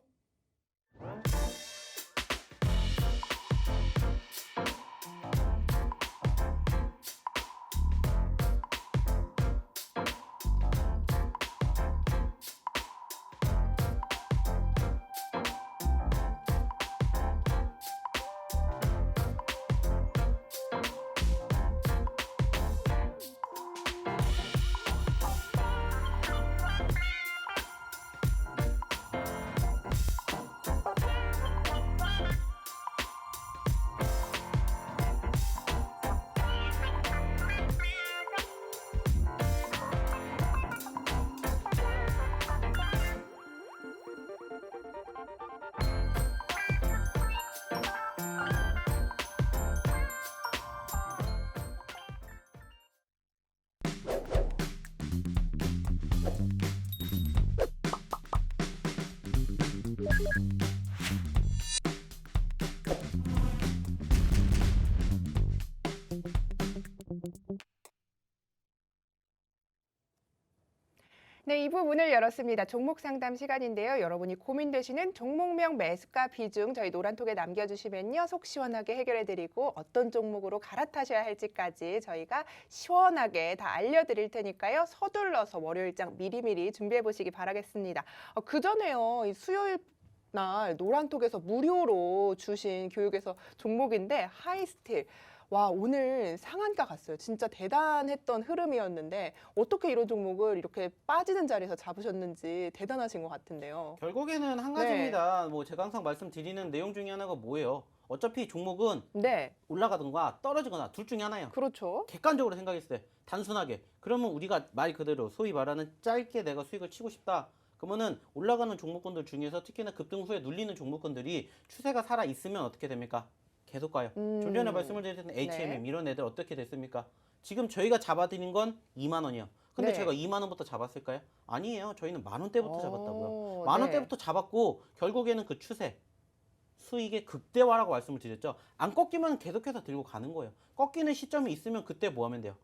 네, 이 부분을 열었습니다. 종목 상담 시간인데요. 여러분이 고민되시는 종목명 매수가 비중 저희 노란톡에 남겨주시면요. 속 시원하게 해결해드리고 어떤 종목으로 갈아타셔야 할지까지 저희가 시원하게 다 알려드릴 테니까요. 서둘러서 월요일장 미리미리 준비해보시기 바라겠습니다. 그 전에요. 이 수요일 날 노란톡에서 무료로 주신 교육에서 종목인데 하이스틸. 와, 오늘 상한가 갔어요. 진짜 대단했던 흐름이었는데 어떻게 이런 종목을 이렇게 빠지는 자리에서 잡으셨는지 대단하신 것 같은데요. 결국에는 한 가지입니다. 뭐 제가 항상 말씀드리는 내용 중에 하나가 뭐예요? 어차피 종목은 네, 올라가든가 떨어지거나 둘 중에 하나예요. 그렇죠. 객관적으로 생각했을 때 단순하게. 그러면 우리가 말 그대로 소위 말하는 짧게 내가 수익을 치고 싶다. 그러면은 올라가는 종목군들 중에서 특히나 급등 후에 눌리는 종목군들이 추세가 살아 있으면 어떻게 됩니까? 계속 가요. 좀 전에 말씀을 드렸던 HMM 네. 이런 애들 어떻게 됐습니까? 지금 저희가 잡아드린 건 2만 원이요. 근데 네. 저희가 2만 원부터 잡았을까요? 아니에요. 저희는 만 원대부터 잡았다고요. 오, 만 네. 원대부터 잡았고 결국에는 그 추세 수익의 극대화라고 말씀을 드렸죠. 안 꺾이면 계속해서 들고 가는 거예요. 꺾이는 시점이 있으면 그때 뭐 하면 돼요?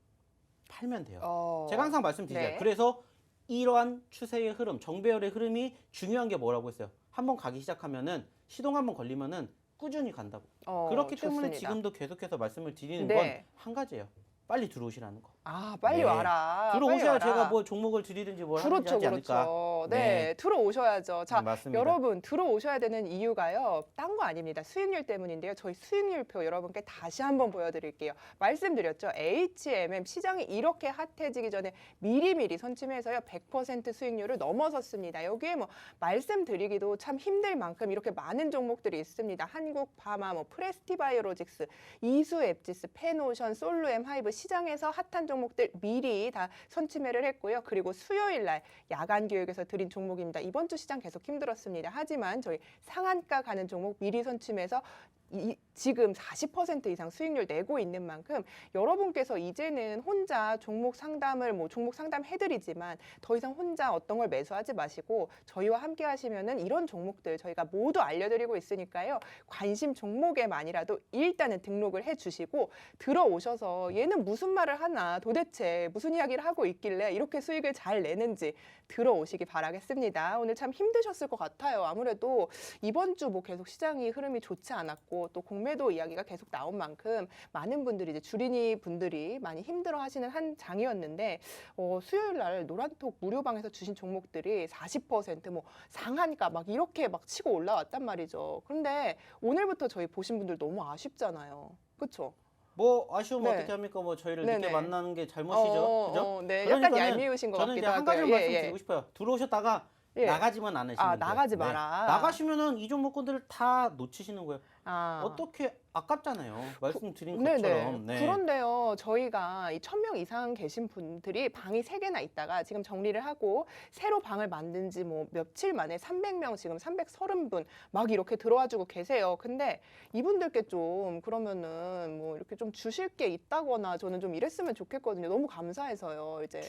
팔면 돼요. 제가 항상 말씀드리죠. 네. 그래서 이러한 추세의 흐름, 정배열의 흐름이 중요한 게 뭐라고 했어요? 한번 가기 시작하면은 시동 한번 걸리면은 꾸준히 간다고. 그렇기 때문에 좋습니다. 지금도 계속해서 말씀을 드리는 네. 건 한 가지예요. 빨리 들어오시라는 거. 아, 빨리 네. 와라. 들어오셔야 빨리 제가 와라. 뭐 종목을 드리든지 뭘 하든지 그렇죠, 하지 않을까. 그렇죠. 네, 네. 들어오셔야죠. 자, 맞습니다. 여러분 들어오셔야 되는 이유가요. 딴 거 아닙니다. 수익률 때문인데요. 저희 수익률표 여러분께 다시 한번 보여드릴게요. 말씀드렸죠. HMM 시장이 이렇게 핫해지기 전에 미리미리 선침해서요. 100% 수익률을 넘어섰습니다. 여기에 뭐 말씀드리기도 참 힘들 만큼 이렇게 많은 종목들이 있습니다. 한국파마, 뭐 프레스티바이오로직스, 이수앱지스, 페노션, 솔루엠, 하이브 시장에서 핫한 종목들 미리 다 선침해를 했고요. 그리고 수요일 날 야간 교육에서 드린 종목입니다. 이번 주 시장 계속 힘들었습니다. 하지만 저희 상한가 가는 종목 미리 선침해서 지금 40% 이상 수익률 내고 있는 만큼 여러분께서 이제는 혼자 종목 상담을 종목 상담 해드리지만 더 이상 혼자 어떤 걸 매수하지 마시고 저희와 함께 하시면은 이런 종목들 저희가 모두 알려드리고 있으니까요. 관심 종목에만이라도 일단은 등록을 해주시고 들어오셔서 얘는 무슨 말을 하나 도대체 무슨 이야기를 하고 있길래 이렇게 수익을 잘 내는지 들어오시기 바라겠습니다. 오늘 참 힘드셨을 것 같아요. 아무래도 이번 주 뭐 계속 시장이 흐름이 좋지 않았고 또 공매도 이야기가 계속 나온 만큼 많은 분들이 이제 주린이 분들이 많이 힘들어하시는 한 장이었는데 수요일 날 노란톡 무료방에서 주신 종목들이 40% 상한가 막 이렇게 막 치고 올라왔단 말이죠. 그런데 오늘부터 저희 보신 분들 너무 아쉽잖아요. 그렇죠? 뭐 아쉬우면 네. 어떻게 합니까? 뭐 저희를 네네. 늦게 만나는 게 잘못이죠. 그죠? 네, 약간 그러니까는 얄미우신 것 저는 같기도 이제 한 하고요. 가지 말씀드리고 싶어요. 들어오셨다가 예. 나가지만 않으시면 돼요. 나가지 마라. 나가시면은 이 종목군들을 다 놓치시는 거예요. 아. 어떻게 아깝잖아요. 말씀드린 네네. 것처럼. 네. 그런데요, 저희가 이 1000명 이상 계신 분들이 방이 3개나 있다가 지금 정리를 하고 새로 방을 만든 지 뭐 며칠 만에 300명 지금 330분 막 이렇게 들어와주고 계세요. 근데 이분들께 좀 그러면은 뭐 이렇게 좀 주실 게 있다거나 저는 좀 이랬으면 좋겠거든요. 너무 감사해서요, 이제.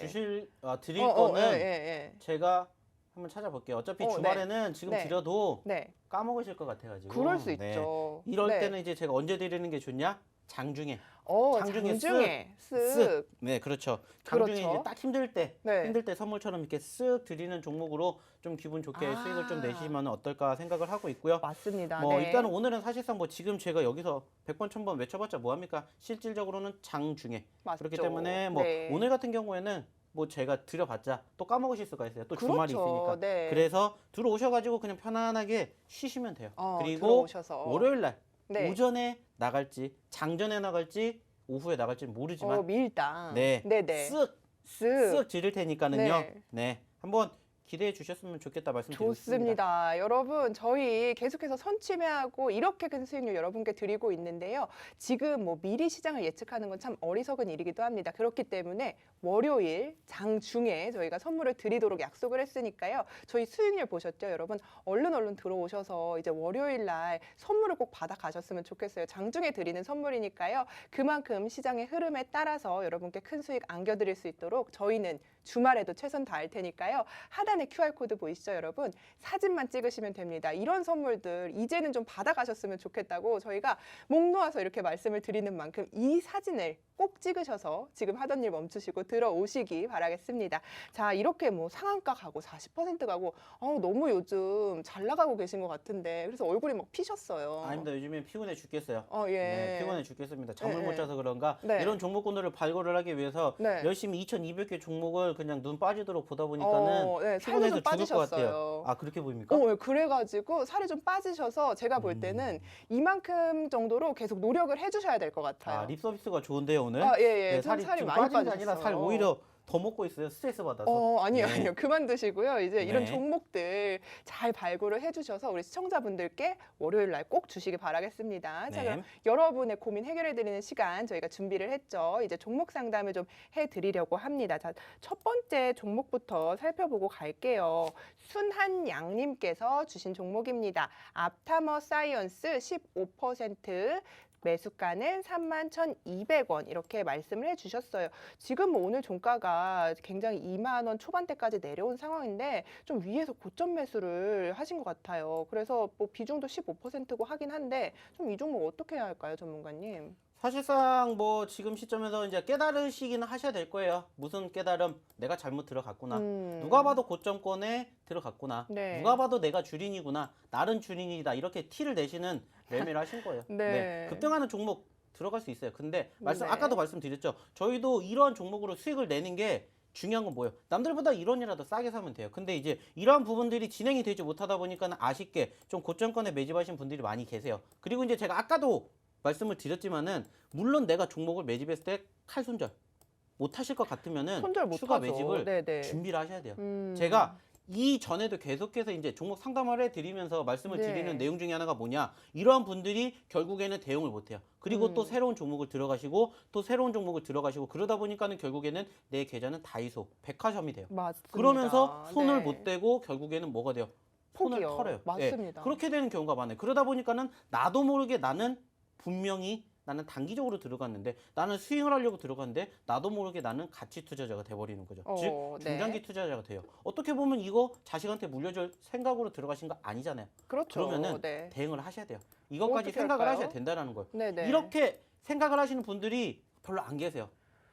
드릴 거는 예. 제가 한번 찾아볼게요. 어차피 네. 주말에는 지금 네. 드려도 네. 까먹으실 것 같아가지고. 그럴 수 네. 있죠. 이럴 네. 때는 이제 제가 언제 드리는 게 좋냐? 장중에. 장중에 쓱. 쓱. 네, 그렇죠. 장중에 그렇죠. 이제 딱 힘들 때, 네. 힘들 때 선물처럼 이렇게 쓱 드리는 종목으로 좀 기분 좋게 수익을 좀 내시면 어떨까 생각을 하고 있고요. 맞습니다. 뭐 네. 일단은 오늘은 사실상 뭐 지금 제가 여기서 100번 1000번 외쳐봤자 뭐 합니까? 실질적으로는 장중에. 맞죠. 그렇기 때문에 뭐 네. 오늘 같은 경우에는 뭐 제가 드려봤자 또 까먹으실 수가 있어요. 또 주말이 그렇죠. 있으니까. 네. 그래서 들어오셔가지고 그냥 편안하게 쉬시면 돼요. 그리고 들어오셔서. 월요일 날 네. 오전에 나갈지 장전에 나갈지 오후에 나갈지 모르지만 밀당. 네, 네네. 쓱 지를 테니까는요. 네. 네, 한번 기대해 주셨으면 좋겠다 말씀드리고 싶습니다. 좋습니다. 여러분, 저희 계속해서 선취매하고 이렇게 큰 수익률 여러분께 드리고 있는데요. 지금 뭐 미리 시장을 예측하는 건 참 어리석은 일이기도 합니다. 그렇기 때문에 월요일 장중에 저희가 선물을 드리도록 약속을 했으니까요. 저희 수익률 보셨죠, 여러분? 얼른 들어오셔서 이제 월요일 날 선물을 꼭 받아 가셨으면 좋겠어요. 장중에 드리는 선물이니까요. 그만큼 시장의 흐름에 따라서 여러분께 큰 수익 안겨드릴 수 있도록 저희는 주말에도 최선 다할 테니까요. 하단에 QR코드 보이시죠, 여러분? 사진만 찍으시면 됩니다. 이런 선물들 이제는 좀 받아가셨으면 좋겠다고 저희가 목 놓아서 이렇게 말씀을 드리는 만큼 이 사진을 꼭 찍으셔서 지금 하던 일 멈추시고 들어오시기 바라겠습니다. 자, 이렇게 뭐 상한가 가고 40% 가고 너무 요즘 잘 나가고 계신 것 같은데 그래서 얼굴이 막 피셨어요. 아닙니다. 요즘엔 피곤해 죽겠어요. 예. 네, 피곤해 죽겠습니다. 잠을 네, 못 자서 그런가? 네. 이런 종목군들을 발굴을 하기 위해서 네. 열심히 2,200개 종목을 그냥 눈 빠지도록 보다 보니까는 네, 살도 피곤해서 좀 죽을 것 같아요. 빠지셨어요. 아, 그렇게 보입니까? 예, 그래가지고 살이 좀 빠지셔서 제가 볼 때는 이만큼 정도로 계속 노력을 해주셔야 될 것 같아요. 아, 립 서비스가 좋은데요, 오늘? 예. 네, 좀 살이 살이 좀 많이 빠진 게 아니라 빠졌어요. 살 오히려 더 먹고 있어요. 스트레스 받아서. 아니요, 네. 아니요. 그만 두시고요. 이제 이런 네. 종목들 잘 발굴을 해주셔서 우리 시청자분들께 월요일 날 꼭 주시기 바라겠습니다. 자, 네. 그럼 여러분의 고민 해결해드리는 시간 저희가 준비를 했죠. 이제 종목 상담을 좀 해드리려고 합니다. 자, 첫 번째 종목부터 살펴보고 갈게요. 순한양님께서 주신 종목입니다. 앞타머 사이언스 15%. 매수가는 31,200원 이렇게 말씀을 해주셨어요. 지금 뭐 오늘 종가가 굉장히 2만 원 초반대까지 내려온 상황인데 좀 위에서 고점 매수를 하신 것 같아요. 그래서 뭐 비중도 15%고 하긴 한데 좀 이 종목 어떻게 해야 할까요, 전문가님? 사실상 뭐 지금 시점에서 이제 깨달으시기는 하셔야 될 거예요. 무슨 깨달음? 내가 잘못 들어갔구나. 누가 봐도 고점권에 들어갔구나. 네. 누가 봐도 내가 주린이구나. 나는 주린이다. 이렇게 티를 내시는 매매를 하신 거예요. 네. 급등하는 종목 들어갈 수 있어요. 근데 네. 아까도 말씀드렸죠. 저희도 이러한 종목으로 수익을 내는 게 중요한 건 뭐예요? 남들보다 1원이라도 싸게 사면 돼요. 근데 이제 이러한 부분들이 진행이 되지 못하다 보니까 아쉽게 좀 고점권에 매집하신 분들이 많이 계세요. 그리고 이제 제가 아까도 말씀을 드렸지만은 물론 내가 종목을 매집했을 때 칼손절 못 하실 것 같으면은 손절 못 추가 하죠. 매집을 네네. 준비를 하셔야 돼요. 음. 제가 이 전에도 계속해서 이제 종목 상담을 해드리면서 말씀을 네. 드리는 내용 중에 하나가 뭐냐, 이러한 분들이 결국에는 대응을 못해요. 그리고 또 새로운 종목을 들어가시고 또 새로운 종목을 들어가시고 그러다 보니까는 결국에는 내 계좌는 다이소, 백화점이 돼요. 맞습니다. 그러면서 손을 네. 못 대고 결국에는 뭐가 돼요? 손을 포기요. 털어요. 맞습니다. 그렇게 되는 경우가 많아요. 그러다 보니까는 나도 모르게 나는 분명히 나는 단기적으로 들어갔는데, 나는 스윙을 하려고 들어갔는데 나도 모르게 나는 가치 투자자가 돼버리는 거죠. 즉 네. 중장기 투자자가 돼요. 어떻게 보면 이거 자식한테 물려줄 생각으로 들어가신 거 아니잖아요. 그렇죠. 그러면은 네. 대응을 하셔야 돼요. 이것까지 어떻게 생각을 할까요? 하셔야 된다는 거예요. 네네. 이렇게 생각을 하시는 분들이 별로 안 계세요.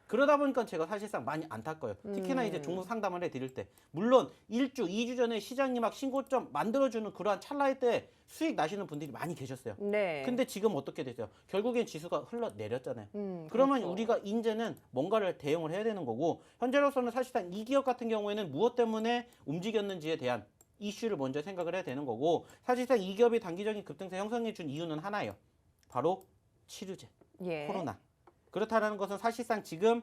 그러다 보니까 제가 사실상 많이 안타까워요. 특히나 이제 종목 상담을 해드릴 때, 물론 1주, 2주 전에 시장이 막 신고점 만들어주는 그러한 찰나일 때 수익 나시는 분들이 많이 계셨어요. 네. 근데 지금 어떻게 되세요? 결국엔 지수가 흘러내렸잖아요. 그러면 그렇죠. 우리가 이제는 뭔가를 대응을 해야 되는 거고, 현재로서는 사실상 이 기업 같은 경우에는 무엇 때문에 움직였는지에 대한 이슈를 먼저 생각을 해야 되는 거고, 사실상 이 기업이 단기적인 급등세 형성해 준 이유는 하나예요. 바로 치료제, 예. 코로나. 그렇다는 것은 사실상 지금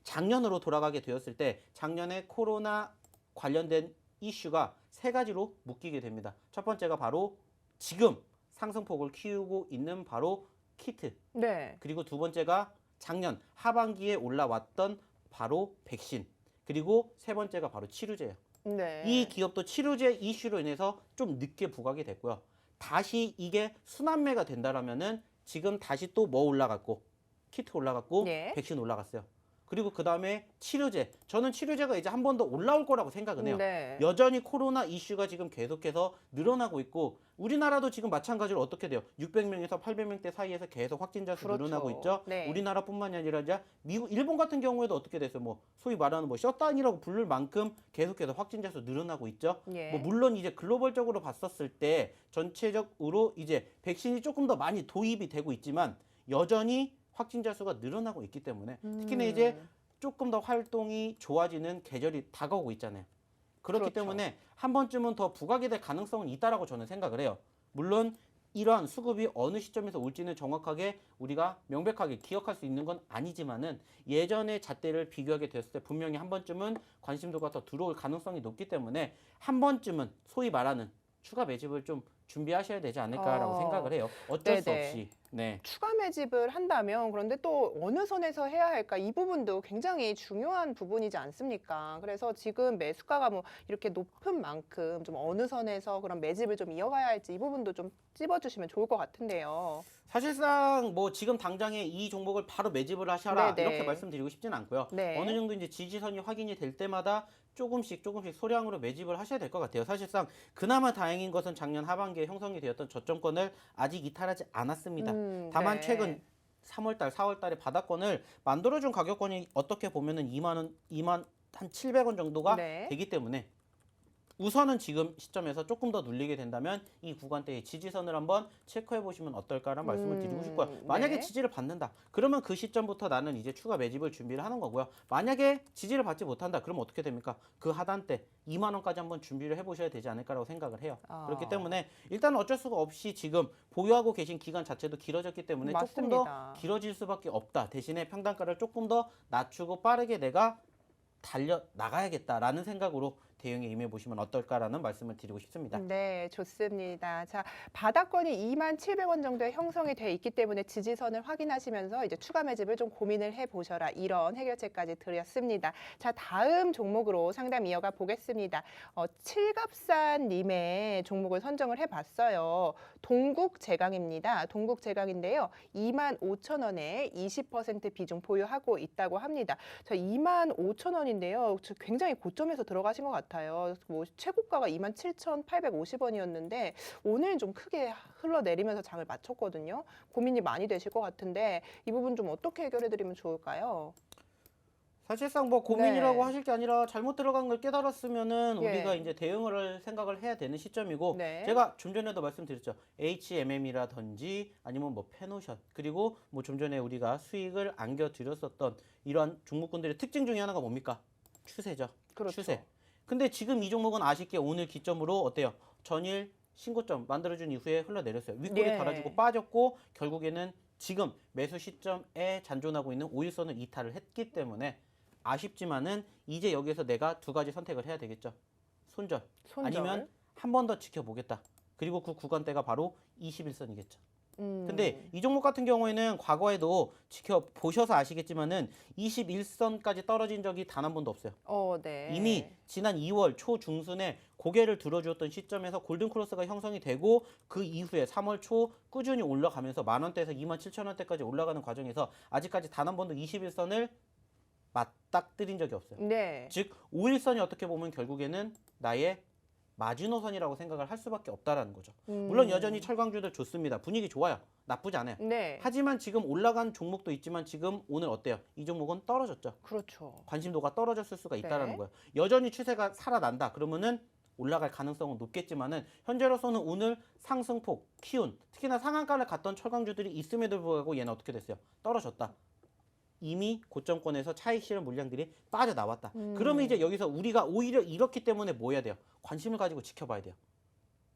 작년으로 돌아가게 되었을 때 작년에 코로나 관련된 이슈가 세 가지로 묶이게 됩니다. 첫 번째가 바로 지금 상승폭을 키우고 있는 바로 키트. 네. 그리고 두 번째가 작년 하반기에 올라왔던 바로 백신. 그리고 세 번째가 바로 치료제예요. 네. 이 기업도 치료제 이슈로 인해서 좀 늦게 부각이 됐고요. 다시 이게 순환매가 된다라면은 지금 다시 또 뭐 올라갔고, 키트 올라갔고, 네. 백신 올라갔어요. 그리고 그 다음에 치료제. 저는 치료제가 이제 한 번 더 올라올 거라고 생각은 해요. 네. 여전히 코로나 이슈가 지금 계속해서 늘어나고 있고, 우리나라도 지금 마찬가지로 어떻게 돼요? 600명에서 800명대 사이에서 계속 확진자 수 그렇죠. 늘어나고 있죠. 네. 우리나라뿐만이 아니라 이제 미국, 일본 같은 경우에도 어떻게 됐어요? 뭐 소위 말하는 뭐 셧다운이라고 부를 만큼 계속해서 확진자 수 늘어나고 있죠. 예. 뭐 물론 이제 글로벌적으로 봤었을 때 전체적으로 이제 백신이 조금 더 많이 도입이 되고 있지만 여전히 확진자 수가 늘어나고 있기 때문에 특히나 이제 조금 더 활동이 좋아지는 계절이 다가오고 있잖아요. 그렇기 그렇죠. 때문에 한 번쯤은 더 부각이 될 가능성은 있다라고 저는 생각을 해요. 물론 이러한 수급이 어느 시점에서 올지는 정확하게 우리가 명백하게 기억할 수 있는 건 아니지만은 예전의 잣대를 비교하게 됐을 때 분명히 한 번쯤은 관심도가 더 들어올 가능성이 높기 때문에 한 번쯤은 소위 말하는 추가 매집을 좀 준비하셔야 되지 않을까라고 생각을 해요. 어쩔 수 네네. 없이. 네. 추가 매집을 한다면 그런데 또 어느 선에서 해야 할까 이 부분도 굉장히 중요한 부분이지 않습니까? 그래서 지금 매수가가 뭐 이렇게 높은 만큼 좀 어느 선에서 그런 매집을 좀 이어가야 할지 이 부분도 좀 찝어주시면 좋을 것 같은데요. 사실상 뭐 지금 당장에 이 종목을 바로 매집을 하셔라 네네. 이렇게 말씀드리고 싶진 않고요. 네. 어느 정도 이제 지지선이 확인이 될 때마다 조금씩 소량으로 매집을 하셔야 될 것 같아요. 사실상 그나마 다행인 것은 작년 하반기에 형성이 되었던 저점권을 아직 이탈하지 않았습니다. 다만 네. 최근 3월달, 4월달에 바닥권을 만들어준 가격권이 어떻게 보면은 2만 한 700원 정도가 네. 되기 때문에 우선은 지금 시점에서 조금 더 눌리게 된다면 이 구간대의 지지선을 한번 체크해 보시면 어떨까라는 말씀을 드리고 싶고요. 만약에 네. 지지를 받는다. 그러면 그 시점부터 나는 이제 추가 매집을 준비를 하는 거고요. 만약에 지지를 받지 못한다. 그러면 어떻게 됩니까? 그 하단대 2만 원까지 한번 준비를 해 보셔야 되지 않을까라고 생각을 해요. 그렇기 때문에 일단 어쩔 수가 없이 지금 보유하고 계신 기간 자체도 길어졌기 때문에 조금 더 맞습니다. 길어질 수밖에 없다. 대신에 평단가를 조금 더 낮추고 빠르게 내가 달려 나가야겠다라는 생각으로 대응에 임해 보시면 어떨까라는 말씀을 드리고 싶습니다. 네, 좋습니다. 자, 바닥권이 27,000원 정도에 형성이 돼 있기 때문에 지지선을 확인하시면서 이제 추가 매집을 좀 고민을 해 보셔라. 이런 해결책까지 드렸습니다. 자, 다음 종목으로 상담 이어가 보겠습니다. 칠갑산 님의 종목을 선정을 해 봤어요. 동국제강입니다. 동국제강인데요. 25,000원에 20% 비중 보유하고 있다고 합니다. 자, 25,000원인데요. 굉장히 고점에서 들어가신 것 같아요. 뭐 최고가가 27,850원이었는데 오늘 좀 크게 흘러내리면서 장을 마쳤거든요. 고민이 많이 되실 것 같은데 이 부분 좀 어떻게 해결해 드리면 좋을까요? 사실상 뭐 고민이라고 네. 하실 게 아니라 잘못 들어간 걸 깨달았으면은 예. 우리가 이제 대응을 생각을 해야 되는 시점이고 네. 제가 좀 전에도 말씀드렸죠. HMM이라든지 아니면 뭐 페노션 그리고 뭐 좀 전에 우리가 수익을 안겨드렸었던 이러한 종목군들의 특징 중에 하나가 뭡니까? 추세죠. 그렇죠. 추세. 근데 지금 이 종목은 아쉽게 오늘 기점으로 어때요? 전일 신고점 만들어준 이후에 흘러내렸어요. 윗골이 예. 달아지고 빠졌고 결국에는 지금 매수 시점에 잔존하고 있는 5일선을 이탈을 했기 때문에 아쉽지만은 이제 여기서 내가 두 가지 선택을 해야 되겠죠. 손절. 아니면 한 번 더 지켜보겠다. 그리고 그 구간대가 바로 21선이겠죠. 근데 이 종목 같은 경우에는 과거에도 지켜보셔서 아시겠지만은 21선까지 떨어진 적이 단 한 번도 없어요. 네. 이미 지난 2월 초중순에 고개를 들어주었던 시점에서 골든크로스가 형성이 되고 그 이후에 3월 초 꾸준히 올라가면서 만원대에서 27,000원대까지 올라가는 과정에서 아직까지 단 한 번도 21선을 맞닥뜨린 적이 없어요. 네. 즉 5일선이 어떻게 보면 결국에는 나의 마지노선이라고 생각을 할 수밖에 없다라는 거죠. 물론 여전히 철강주들 좋습니다. 분위기 좋아요. 나쁘지 않아요. 네. 하지만 지금 올라간 종목도 있지만 지금 오늘 어때요? 이 종목은 떨어졌죠. 그렇죠. 관심도가 떨어졌을 수가 있다라는 네. 거예요. 여전히 추세가 살아난다. 그러면은 올라갈 가능성은 높겠지만은 현재로서는 오늘 상승폭, 기운, 특히나 상한가를 갔던 철강주들이 있음에도 불구하고 얘는 어떻게 됐어요? 떨어졌다. 이미 고점권에서 차익 실현 물량들이 빠져나왔다. 그러면 이제 여기서 우리가 오히려 이렇기 때문에 뭐 해야 돼요? 관심을 가지고 지켜봐야 돼요.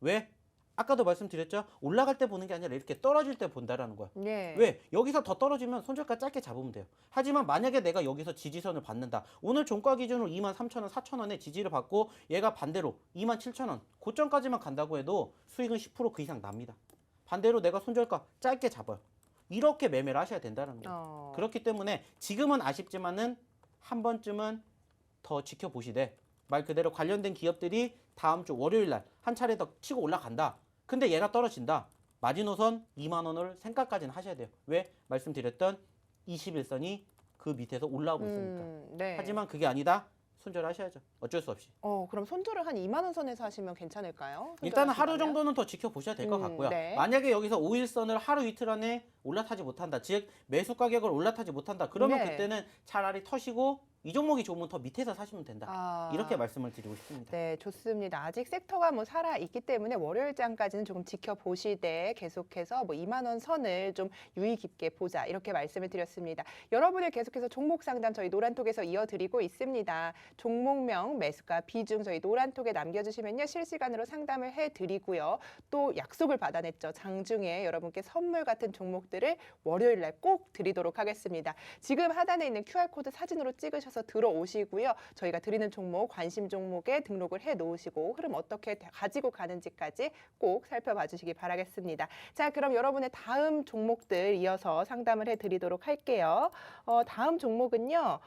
왜? 아까도 말씀드렸죠? 올라갈 때 보는 게 아니라 이렇게 떨어질 때 본다라는 거야. 네. 왜? 여기서 더 떨어지면 손절가 짧게 잡으면 돼요. 하지만 만약에 내가 여기서 지지선을 받는다. 오늘 종가 기준으로 23,000원, 4,000원에 지지를 받고 얘가 반대로 27,000원 고점까지만 간다고 해도 수익은 10% 그 이상 납니다. 반대로 내가 손절가 짧게 잡아요. 이렇게 매매를 하셔야 된다는 거예요. 그렇기 때문에 지금은 아쉽지만은 한 번쯤은 더 지켜보시되 말 그대로 관련된 기업들이 다음 주 월요일 날 한 차례 더 치고 올라간다. 근데 얘가 떨어진다. 마지노선 2만 원을 생각까지는 하셔야 돼요. 왜? 말씀드렸던 21선이 그 밑에서 올라오고 있으니까. 네. 하지만 그게 아니다. 손절하셔야죠. 어쩔 수 없이. 그럼 손절을 한 2만 원 선에서 하시면 괜찮을까요? 일단은 하루 손절하신다면? 정도는 더 지켜보셔야 될 것 같고요. 네. 만약에 여기서 5일선을 하루 이틀 안에 올라타지 못한다. 즉 매수 가격을 올라타지 못한다. 그러면 네. 그때는 차라리 터시고 이 종목이 좋으면 더 밑에서 사시면 된다. 이렇게 말씀을 드리고 싶습니다. 네, 좋습니다. 아직 섹터가 뭐 살아 있기 때문에 월요일장까지는 조금 지켜보시되 계속해서 뭐 2만 원 선을 좀 유의 깊게 보자 이렇게 말씀을 드렸습니다. 여러분의 계속해서 종목 상담 저희 노란톡에서 이어드리고 있습니다. 종목명, 매수가, 비중 저희 노란톡에 남겨주시면요 실시간으로 상담을 해드리고요. 또 약속을 받아냈죠. 장중에 여러분께 선물 같은 종목들을 월요일날 꼭 드리도록 하겠습니다. 지금 하단에 있는 QR코드 사진으로 찍으셔서 들어오시고요. 저희가 드리는 종목, 관심 종목에 등록을 해 놓으시고 흐름 어떻게 가지고 가는지까지 꼭 살펴봐 주시기 바라겠습니다. 자, 그럼 여러분의 다음 종목들 이어서 상담을 해 드리도록 할게요. 다음 종목은요.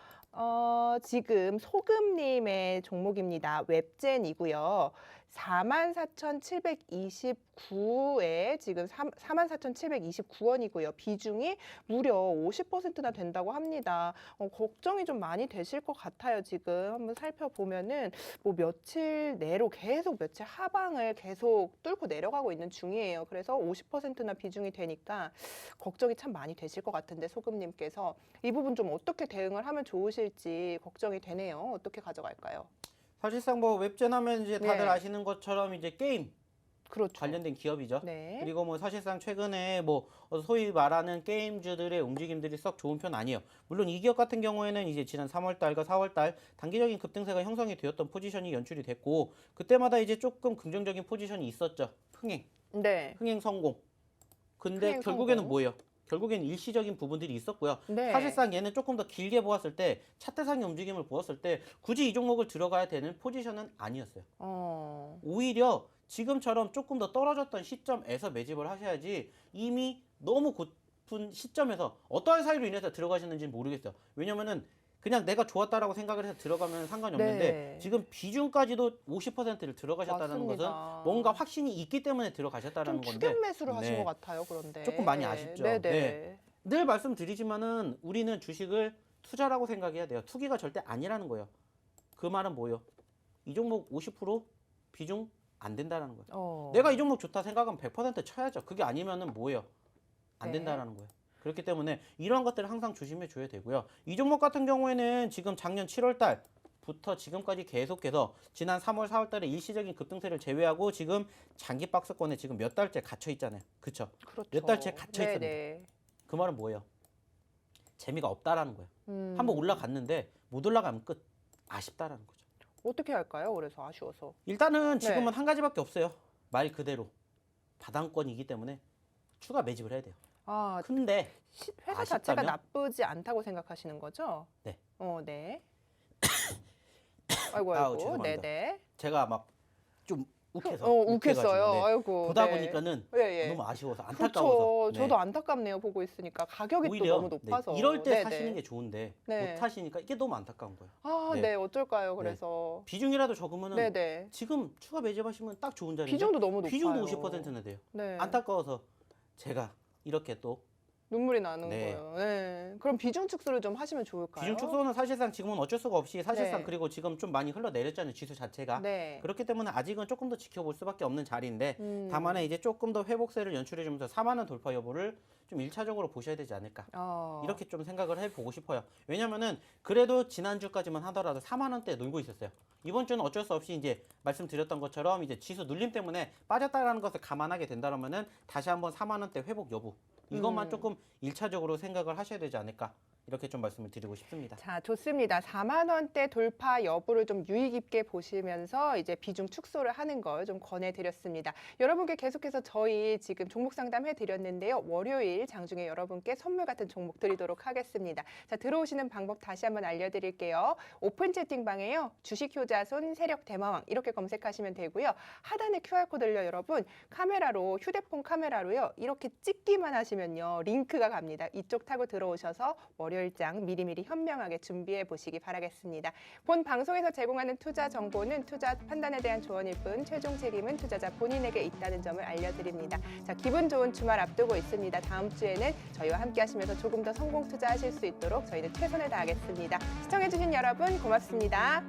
지금 소금님의 종목입니다. 웹젠이고요. 44,729에 지금 44,729원이고요. 비중이 무려 50%나 된다고 합니다. 걱정이 좀 많이 되실 것 같아요. 지금 한번 살펴보면은 뭐 며칠 내로 계속 며칠 하방을 계속 뚫고 내려가고 있는 중이에요. 그래서 50%나 비중이 되니까 걱정이 참 많이 되실 것 같은데 소금님께서 이 부분 좀 어떻게 대응을 하면 좋으실지 걱정이 되네요. 어떻게 가져갈까요? 사실상 뭐 웹젠 하면 이제 다들 네. 아시는 것처럼 이제 게임 그렇죠. 관련된 기업이죠. 네. 그리고 뭐 사실상 최근에 뭐 소위 말하는 게임주들의 움직임들이 썩 좋은 편 아니에요. 물론 이 기업 같은 경우에는 이제 지난 3월 달과 4월 달 단기적인 급등세가 형성이 되었던 포지션이 연출이 됐고 그때마다 이제 조금 긍정적인 포지션이 있었죠. 네. 흥행 성공. 근데 흥행 결국에는 성공. 뭐예요? 결국에는 일시적인 부분들이 있었고요. 네. 사실상 얘는 조금 더 길게 보았을 때 차트상의 움직임을 보았을 때 굳이 이 종목을 들어가야 되는 포지션은 아니었어요. 오히려 지금처럼 조금 더 떨어졌던 시점에서 매집을 하셔야지 이미 너무 고픈 시점에서 어떠한 사유로 인해서 들어가셨는지 모르겠어요. 왜냐면은 그냥 내가 좋았다라고 생각을 해서 들어가면 상관이 없는데 네. 지금 비중까지도 50%를 들어가셨다는 것은 맞습니다. 뭔가 확신이 있기 때문에 들어가셨다는 좀 건데 추격 매수를 하신 네. 것 같아요. 그런데 조금 많이 아쉽죠. 네네. 네. 늘 말씀드리지만은 우리는 주식을 투자라고 생각해야 돼요. 투기가 절대 아니라는 거예요. 그 말은 뭐예요? 이 종목 50% 비중 안 된다라는 거예요. 내가 이 종목 좋다 생각하면 100% 쳐야죠. 그게 아니면은 뭐예요? 안 네. 된다라는 거예요. 그렇기 때문에 이러한 것들을 항상 조심해 줘야 되고요. 이 종목 같은 경우에는 지금 작년 7월 달부터 지금까지 계속해서 지난 3월, 4월 달에 일시적인 급등세를 제외하고 지금 장기 박스권에 지금 몇 달째 갇혀 있잖아요. 그렇죠? 그렇죠. 몇 달째 갇혀 있습니다. 네네. 그 말은 뭐예요? 재미가 없다라는 거예요. 한번 올라갔는데 못 올라가면 끝. 아쉽다라는 거죠. 어떻게 할까요? 그래서 아쉬워서. 일단은 지금은 네. 한 가지밖에 없어요. 말 그대로 바닥권이기 때문에 추가 매집을 해야 돼요. 근데 회사 자체가 아쉽다면? 나쁘지 않다고 생각하시는 거죠? 네. 네. 아이고 아우, 아이고. 죄송합니다. 네네. 제가 막 좀 욱해서 욱했어요. 네. 아이고. 보다 네. 보니까는 예. 너무 아쉬워서 안타까워서 그렇죠. 네. 저도 안타깝네요. 보고 있으니까 가격이 또 오히려 너무 높아서. 네, 이럴 때 네네. 사시는 게 좋은데 네. 못 하시니까 이게 너무 안타까운 거예요. 네. 네. 어쩔까요? 그래서. 비중이라도 적으면은 네네. 지금 추가 매집하시면 딱 좋은 자리인데 비중도 너무 높아요. 비중도 50%나 돼요. 네. 안타까워서 제가 이렇게 또 눈물이 나는 네. 거예요. 네. 그럼 비중 축소를 좀 하시면 좋을까요? 비중 축소는 사실상 지금은 어쩔 수가 없이 사실상 네. 그리고 지금 좀 많이 흘러내렸잖아요. 지수 자체가. 네. 그렇기 때문에 아직은 조금 더 지켜볼 수밖에 없는 자리인데 다만에 이제 조금 더 회복세를 연출해주면서 4만 원 돌파 여부를 좀 1차적으로 보셔야 되지 않을까. 이렇게 좀 생각을 해보고 싶어요. 왜냐면은 그래도 지난주까지만 하더라도 4만 원대 놀고 있었어요. 이번 주는 어쩔 수 없이 이제 말씀드렸던 것처럼 이제 지수 눌림 때문에 빠졌다라는 것을 감안하게 된다면은 다시 한번 4만 원대 회복 여부 이것만 조금 1차적으로 생각을 하셔야 되지 않을까. 이렇게 좀 말씀을 드리고 싶습니다. 자, 좋습니다. 4만 원대 돌파 여부를 좀 유의 깊게 보시면서 이제 비중 축소를 하는 걸 좀 권해드렸습니다. 여러분께 계속해서 저희 지금 종목 상담해 드렸는데요. 월요일 장중에 여러분께 선물 같은 종목 드리도록 하겠습니다. 자, 들어오시는 방법 다시 한번 알려드릴게요. 오픈 채팅방에요. 주식 효자손 세력 대마왕 이렇게 검색하시면 되고요. 하단에 QR코드를요, 여러분 카메라로 휴대폰 카메라로요. 이렇게 찍기만 하시면요. 링크가 갑니다. 이쪽 타고 들어오셔서 월요일장 미리미리 현명하게 준비해 보시기 바라겠습니다. 본 방송에서 제공하는 투자 정보는 투자 판단에 대한 조언일 뿐 최종 책임은 투자자 본인에게 있다는 점을 알려드립니다. 자, 기분 좋은 주말 앞두고 있습니다. 다음 주에는 저희와 함께 하시면서 조금 더 성공 투자하실 수 있도록 저희는 최선을 다하겠습니다. 시청해주신 여러분 고맙습니다.